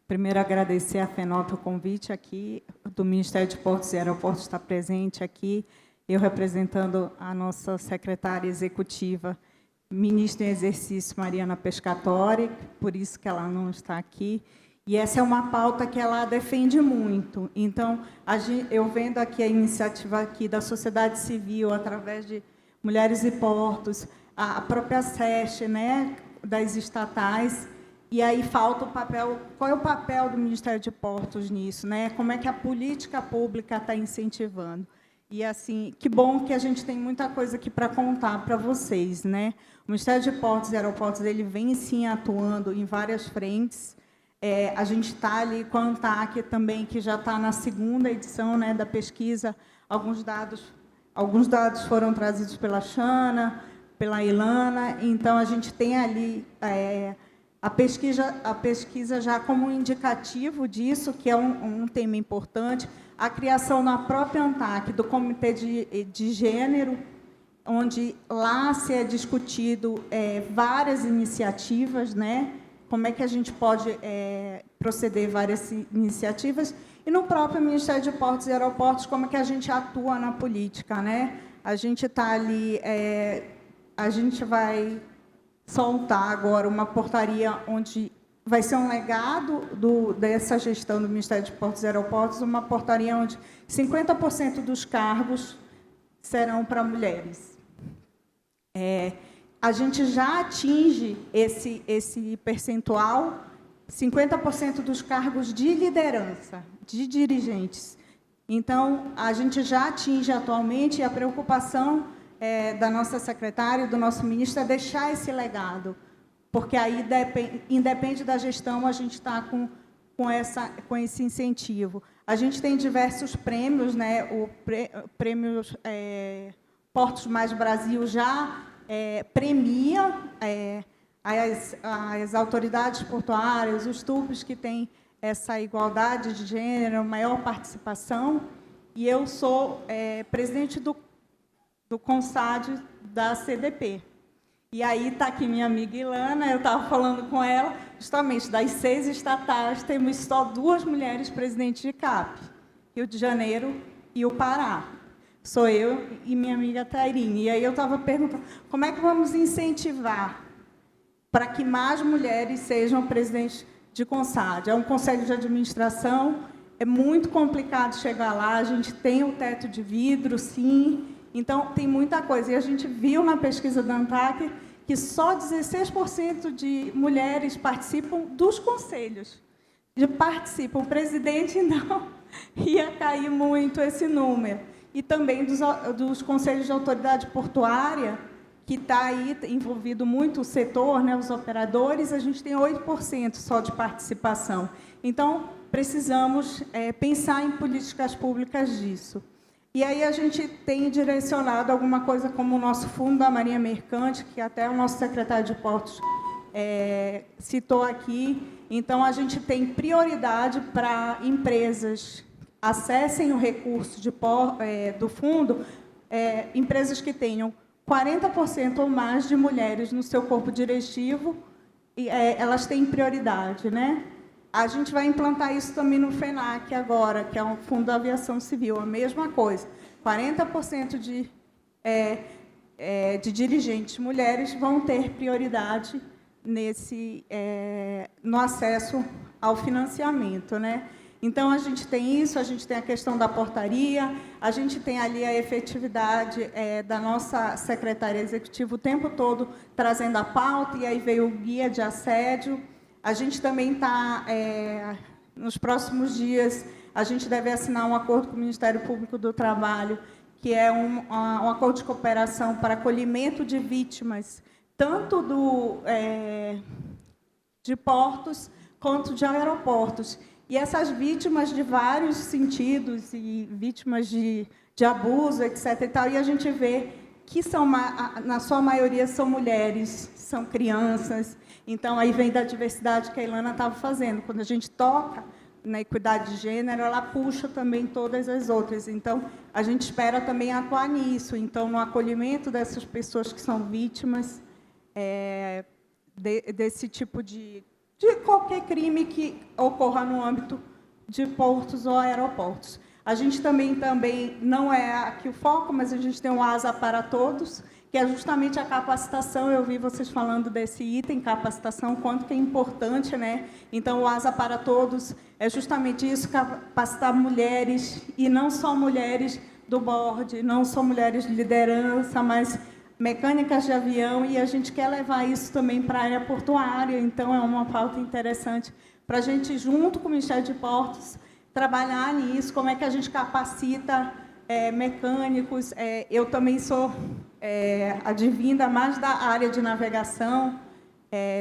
Primeiro, agradecer à FENOP o convite aqui, do Ministério de Portos e Aeroportos estar presente aqui, eu representando a nossa secretária executiva, ministra em exercício, Mariana Pescatori, por isso que ela não está aqui, e essa é uma pauta que ela defende muito. Então, eu vendo aqui a iniciativa aqui da sociedade civil, através de Mulheres e Portos, a própria SESC, né, das estatais, e aí falta o papel. Qual é o papel do Ministério de Portos nisso, né? Como é que a política pública está incentivando? E assim, que bom que a gente tem muita coisa aqui para contar para vocês, né? O Ministério de Portos e Aeroportos ele vem sim atuando em várias frentes. A gente está ali com a ANTAC também, que já está na segunda edição, né, da pesquisa. Alguns dados foram trazidos pela Xana, pela Ilana. Então a gente tem ali a pesquisa já como um indicativo disso, que é um tema importante, a criação na própria ANTAC do Comitê de Gênero, onde lá se é discutido várias iniciativas, né? Como é que a gente pode proceder várias iniciativas, e no próprio Ministério de Portos e Aeroportos, como é que a gente atua na política, né? A gente está ali, a gente vai soltar agora uma portaria onde vai ser um legado dessa gestão do Ministério de Portos e Aeroportos, uma portaria onde 50% dos cargos serão para mulheres. A gente já atinge esse percentual, 50% dos cargos de liderança, de dirigentes. Então, a gente já atinge atualmente, e a preocupação da nossa secretária e do nosso ministro é deixar esse legado, porque aí independe da gestão, a gente está com esse incentivo. A gente tem diversos prêmios, né? O prêmio Portos Mais Brasil já premia as autoridades portuárias, os TUPs que têm essa igualdade de gênero, maior participação, e eu sou presidente do CONSAD da CDP. E aí está aqui minha amiga Ilana, eu estava falando com ela, justamente das 6 estatais, temos só 2 mulheres presidentes de CAP, Rio de Janeiro e o Pará. Sou eu e minha amiga Tairine. E aí eu estava perguntando, como é que vamos incentivar para que mais mulheres sejam presidentes de CONSAD? É um conselho de administração, é muito complicado chegar lá, a gente tem o teto de vidro, sim. Então, tem muita coisa. E a gente viu na pesquisa da ANTAC que só 16% de mulheres participam dos conselhos. O presidente, não, ia cair muito esse número. E também dos conselhos de autoridade portuária, que está aí envolvido muito o setor, né, os operadores, a gente tem 8% só de participação. Então, precisamos pensar em políticas públicas disso. E aí a gente tem direcionado alguma coisa como o nosso Fundo da Marinha Mercante, que até o nosso secretário de Portos citou aqui. Então, a gente tem prioridade para empresas acessem o recurso do fundo, empresas que tenham 40% ou mais de mulheres no seu corpo diretivo, e elas têm prioridade, né? A gente vai implantar isso também no FENAC agora, que é o Fundo da Aviação Civil, a mesma coisa. 40% de dirigentes mulheres vão ter prioridade no acesso ao financiamento, né? Então, a gente tem isso, a gente tem a questão da portaria, a gente tem ali a efetividade da nossa secretária executiva o tempo todo trazendo a pauta, e aí veio o guia de assédio. A gente também está, nos próximos dias, a gente deve assinar um acordo com o Ministério Público do Trabalho, que é um acordo de cooperação para acolhimento de vítimas, tanto de portos quanto de aeroportos. E essas vítimas de vários sentidos, e vítimas de abuso, etc. e tal, e a gente vê que na sua maioria são mulheres, são crianças. Então, aí vem da diversidade que a Ilana estava fazendo. Quando a gente toca na equidade de gênero, ela puxa também todas as outras. Então, a gente espera também atuar nisso. Então, no acolhimento dessas pessoas que são vítimas desse tipo de qualquer crime que ocorra no âmbito de portos ou aeroportos. A gente também não é aqui o foco, mas a gente tem o ASA para Todos, que é justamente a capacitação. Eu vi vocês falando desse item, capacitação, quanto que é importante, né? Então, o ASA para Todos é justamente isso, capacitar mulheres, e não só mulheres do board, não só mulheres de liderança, mas mecânicas de avião, e a gente quer levar isso também para a área portuária. Então, é uma pauta interessante para a gente, junto com o Ministério de Portos, trabalhar nisso, como é que a gente capacita mecânicos. Eu também sou advinda mais da área de navegação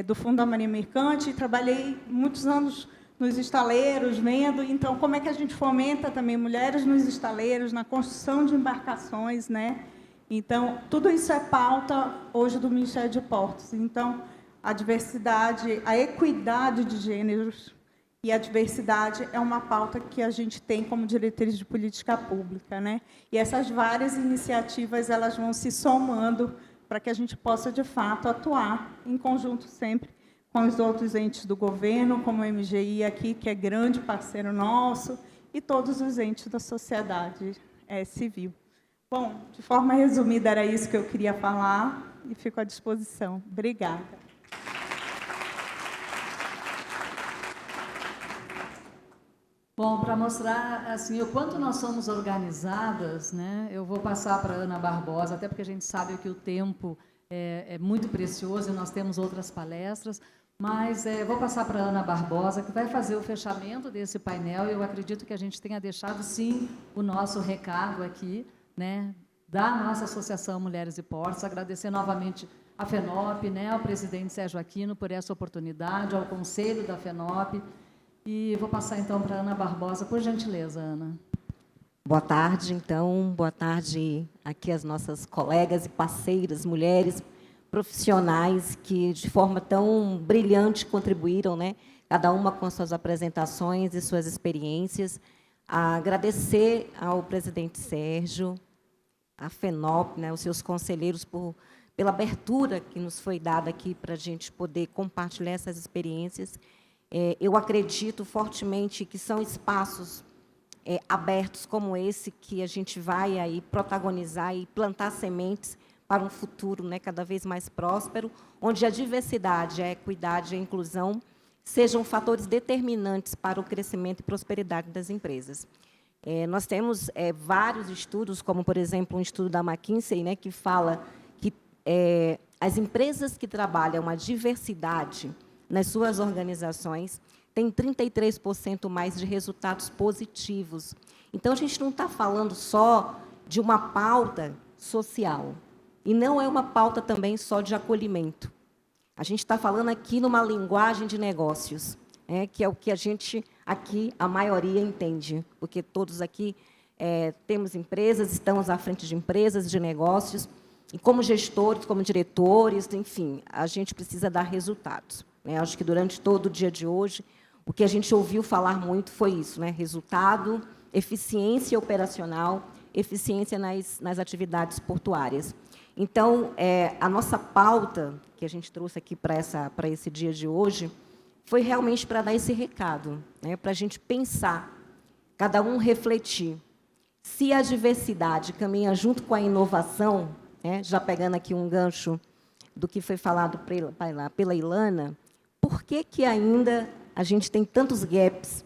do Fundo da Marinha Mercante, trabalhei muitos anos nos estaleiros, vendo, então, como é que a gente fomenta também mulheres nos estaleiros, na construção de embarcações, né? Então, tudo isso é pauta hoje do Ministério de Portos. Então, a diversidade, a equidade de gêneros e a diversidade é uma pauta que a gente tem como diretriz de política pública, né? E essas várias iniciativas, elas vão se somando para que a gente possa, de fato, atuar em conjunto sempre com os outros entes do governo, como o MGI aqui, que é grande parceiro nosso, e todos os entes da sociedade civil. Bom, de forma resumida, era isso que eu queria falar, e fico à disposição. Obrigada.
Bom, para mostrar assim, o quanto nós somos organizadas, né, eu vou passar para a Ana Barbosa, até porque a gente sabe que o tempo é muito precioso e nós temos outras palestras, mas vou passar para a Ana Barbosa, que vai fazer o fechamento desse painel. Eu acredito que a gente tenha deixado, sim, o nosso recado aqui, né, da nossa Associação Mulheres e Portos. Agradecer novamente à FENOP, né, ao presidente Sérgio Aquino por essa oportunidade, ao conselho da FENOP. E vou passar, então, para a Ana Barbosa. Por gentileza, Ana.
Boa tarde, então. Boa tarde aqui às nossas colegas e parceiras, mulheres profissionais que, de forma tão brilhante, contribuíram, né? Cada uma com as suas apresentações e suas experiências. Agradecer ao presidente Sérgio, à FENOP, né, os seus conselheiros, pela abertura que nos foi dada aqui para a gente poder compartilhar essas experiências. Eu acredito fortemente que são espaços abertos como esse que a gente vai aí protagonizar e plantar sementes para um futuro, né, cada vez mais próspero, onde a diversidade, a equidade e a inclusão sejam fatores determinantes para o crescimento e prosperidade das empresas. Nós temos vários estudos, como, por exemplo, um estudo da McKinsey, né, que fala que as empresas que trabalham a diversidade nas suas organizações têm 33% mais de resultados positivos. Então, a gente não está falando só de uma pauta social, e não é uma pauta também só de acolhimento. A gente está falando aqui numa linguagem de negócios, que é o que a gente aqui, a maioria, entende, porque todos aqui temos empresas, estamos à frente de empresas, de negócios, e como gestores, como diretores, enfim, a gente precisa dar resultados. Acho que durante todo o dia de hoje, o que a gente ouviu falar muito foi isso, né? Resultado, eficiência operacional, eficiência nas atividades portuárias. Então, a nossa pauta que a gente trouxe aqui para esse dia de hoje foi realmente para dar esse recado, né? Para a gente pensar, cada um refletir. Se a diversidade caminha junto com a inovação, né? Já pegando aqui um gancho do que foi falado pela Ilana, por que ainda a gente tem tantos gaps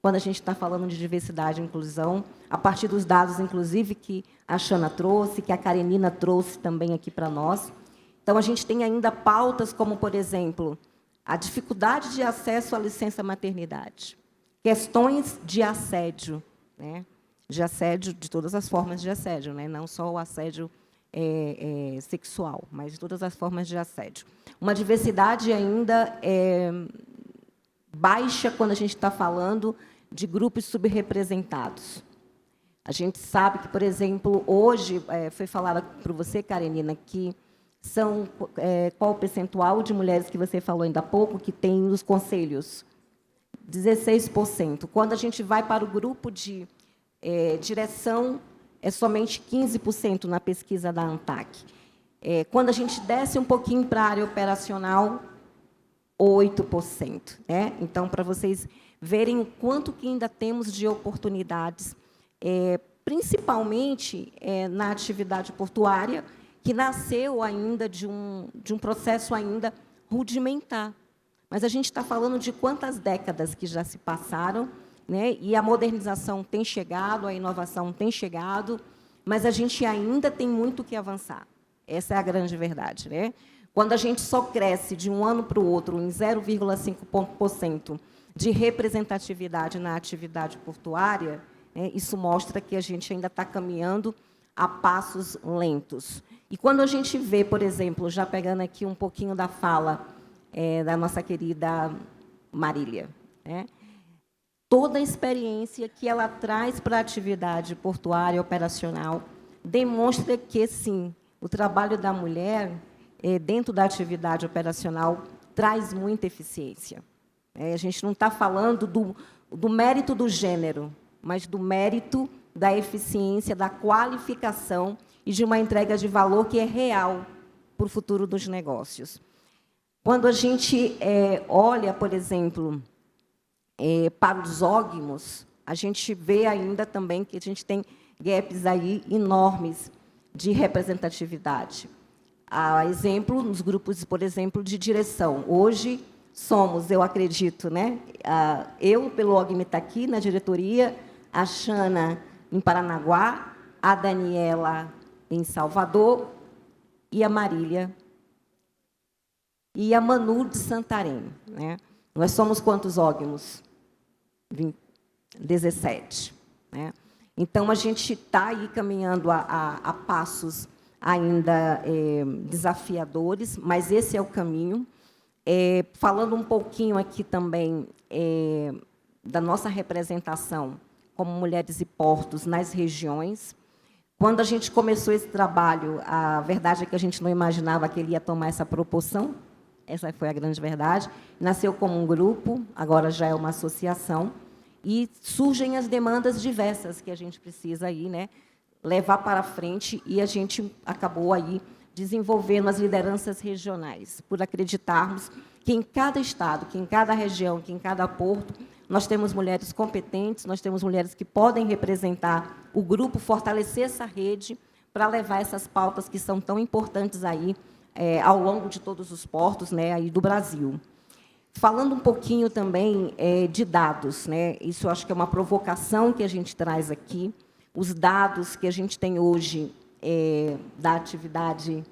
quando a gente está falando de diversidade e inclusão, a partir dos dados, inclusive, que a Xana trouxe, que a Karenina trouxe também aqui para nós. Então, a gente tem ainda pautas como, por exemplo, a dificuldade de acesso à licença maternidade, questões de assédio, né? De assédio, de todas as formas de assédio, né? Não só o assédio sexual, mas de todas as formas de assédio. Uma diversidade ainda baixa quando a gente está falando de grupos subrepresentados. A gente sabe que, por exemplo, hoje, foi falado por você, Karenina, que qual o percentual de mulheres que você falou ainda há pouco que tem nos conselhos? 16%. Quando a gente vai para o grupo de direção, é somente 15% na pesquisa da ANTAC. Quando a gente desce um pouquinho para a área operacional, 8%. Né? Então, para vocês verem o quanto que ainda temos de oportunidades, principalmente na atividade portuária, que nasceu ainda de um processo ainda rudimentar. Mas a gente está falando de quantas décadas que já se passaram, né? E a modernização tem chegado, a inovação tem chegado, mas a gente ainda tem muito que avançar. Essa é a grande verdade. Né? Quando a gente só cresce de um ano para o outro em 0,5% de representatividade na atividade portuária, né, isso mostra que a gente ainda está caminhando a passos lentos. E quando a gente vê, por exemplo, já pegando aqui um pouquinho da fala da nossa querida Marília, né, toda a experiência que ela traz para a atividade portuária operacional demonstra que, sim, o trabalho da mulher dentro da atividade operacional traz muita eficiência. A gente não está falando do mérito do gênero, mas do mérito da eficiência, da qualificação e de uma entrega de valor que é real para o futuro dos negócios. Quando a gente olha, por exemplo, para os ógmos, a gente vê ainda também que a gente tem gaps aí enormes de representatividade. Há exemplo nos grupos, por exemplo, de direção. Hoje somos, eu acredito, né? Eu, pelo OGME, está aqui na diretoria, a Xana em Paranaguá, a Daniela em Salvador e a Marília e a Manu de Santarém. Né? Nós somos quantos ógmos? 17. Né? Então, a gente está aí caminhando a passos ainda desafiadores, mas esse é o caminho. Falando um pouquinho aqui também da nossa representação como mulheres e portos nas regiões. Quando a gente começou esse trabalho, a verdade é que a gente não imaginava que ele ia tomar essa proporção. Essa foi a grande verdade. Nasceu como um grupo, agora já é uma associação. E surgem as demandas diversas que a gente precisa aí, né, levar para frente, e a gente acabou aí desenvolvendo as lideranças regionais, por acreditarmos que em cada estado, que em cada região, que em cada porto, nós temos mulheres competentes, nós temos mulheres que podem representar o grupo, fortalecer essa rede para levar essas pautas que são tão importantes aí ao longo de todos os portos, né, aí do Brasil. Falando um pouquinho também de dados, né, isso eu acho que é uma provocação que a gente traz aqui. Os dados que a gente tem hoje da atividade...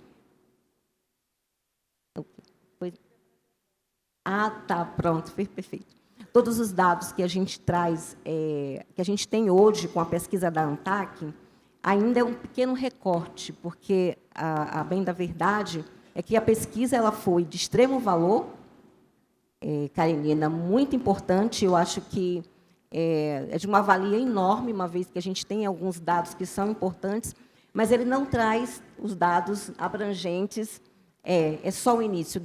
Ah, tá, pronto, perfeito. Todos os dados que a gente traz, que a gente tem hoje com a pesquisa da ANTAC, ainda é um pequeno recorte, porque, a bem da verdade, é que a pesquisa ela foi de extremo valor, Karenina, muito importante. Eu acho que é de uma valia enorme, uma vez que a gente tem alguns dados que são importantes, mas ele não traz os dados abrangentes, é só o início,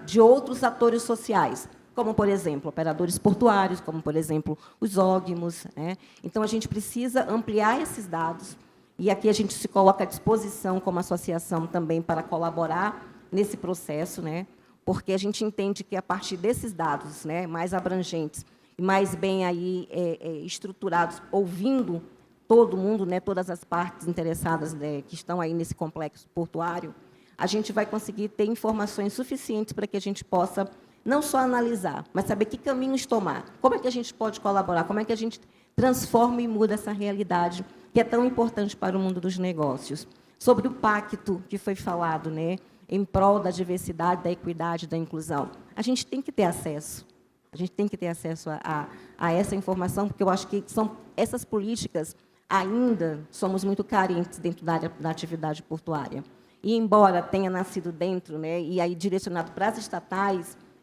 de outros atores sociais, como, por exemplo, operadores portuários, como, por exemplo, os ógmos. Né? Então, a gente precisa ampliar esses dados, e aqui a gente se coloca à disposição, como associação, também para colaborar nesse processo, né? Porque a gente entende que, a partir desses dados, né, mais abrangentes e mais bem aí, estruturados, ouvindo todo mundo, né, todas as partes interessadas, né, que estão aí nesse complexo portuário, a gente vai conseguir ter informações suficientes para que a gente possa não só analisar, mas saber que caminhos tomar, como é que a gente pode colaborar, como é que a gente transforma e muda essa realidade que é tão importante para o mundo dos negócios. Sobre o pacto que foi falado, né, em prol da diversidade, da equidade, da inclusão, a gente tem que ter acesso. A gente tem que ter acesso a essa informação, porque eu acho que são essas políticas ainda somos muito carentes dentro da área da atividade portuária. E, embora tenha nascido dentro, né, e aí direcionado para as estatais,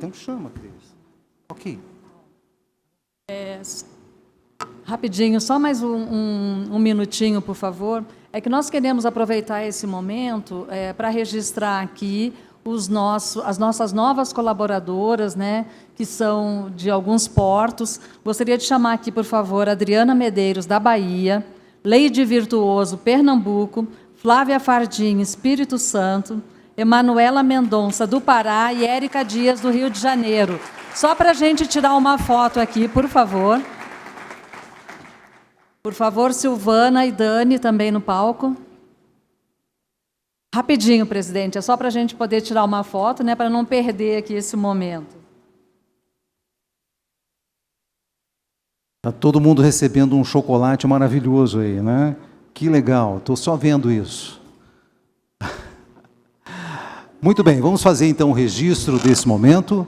Então chama, Cris. Ok.
Rapidinho, só mais um minutinho, por favor. É que nós queremos aproveitar esse momento para registrar aqui as nossas novas colaboradoras, né, que são de alguns portos. Gostaria de chamar aqui, por favor, Adriana Medeiros, da Bahia, Leide Virtuoso, Pernambuco, Flávia Fardim, Espírito Santo, Emanuela Mendonça, do Pará, e Érica Dias, do Rio de Janeiro. Só para a gente tirar uma foto aqui, por favor. Por favor, Silvana e Dani também no palco. Rapidinho, presidente, é só para a gente poder tirar uma foto, né, para não perder aqui esse momento.
Está todo mundo recebendo um chocolate maravilhoso aí, né? Que legal, estou só vendo isso. Muito bem, vamos fazer então o registro desse momento.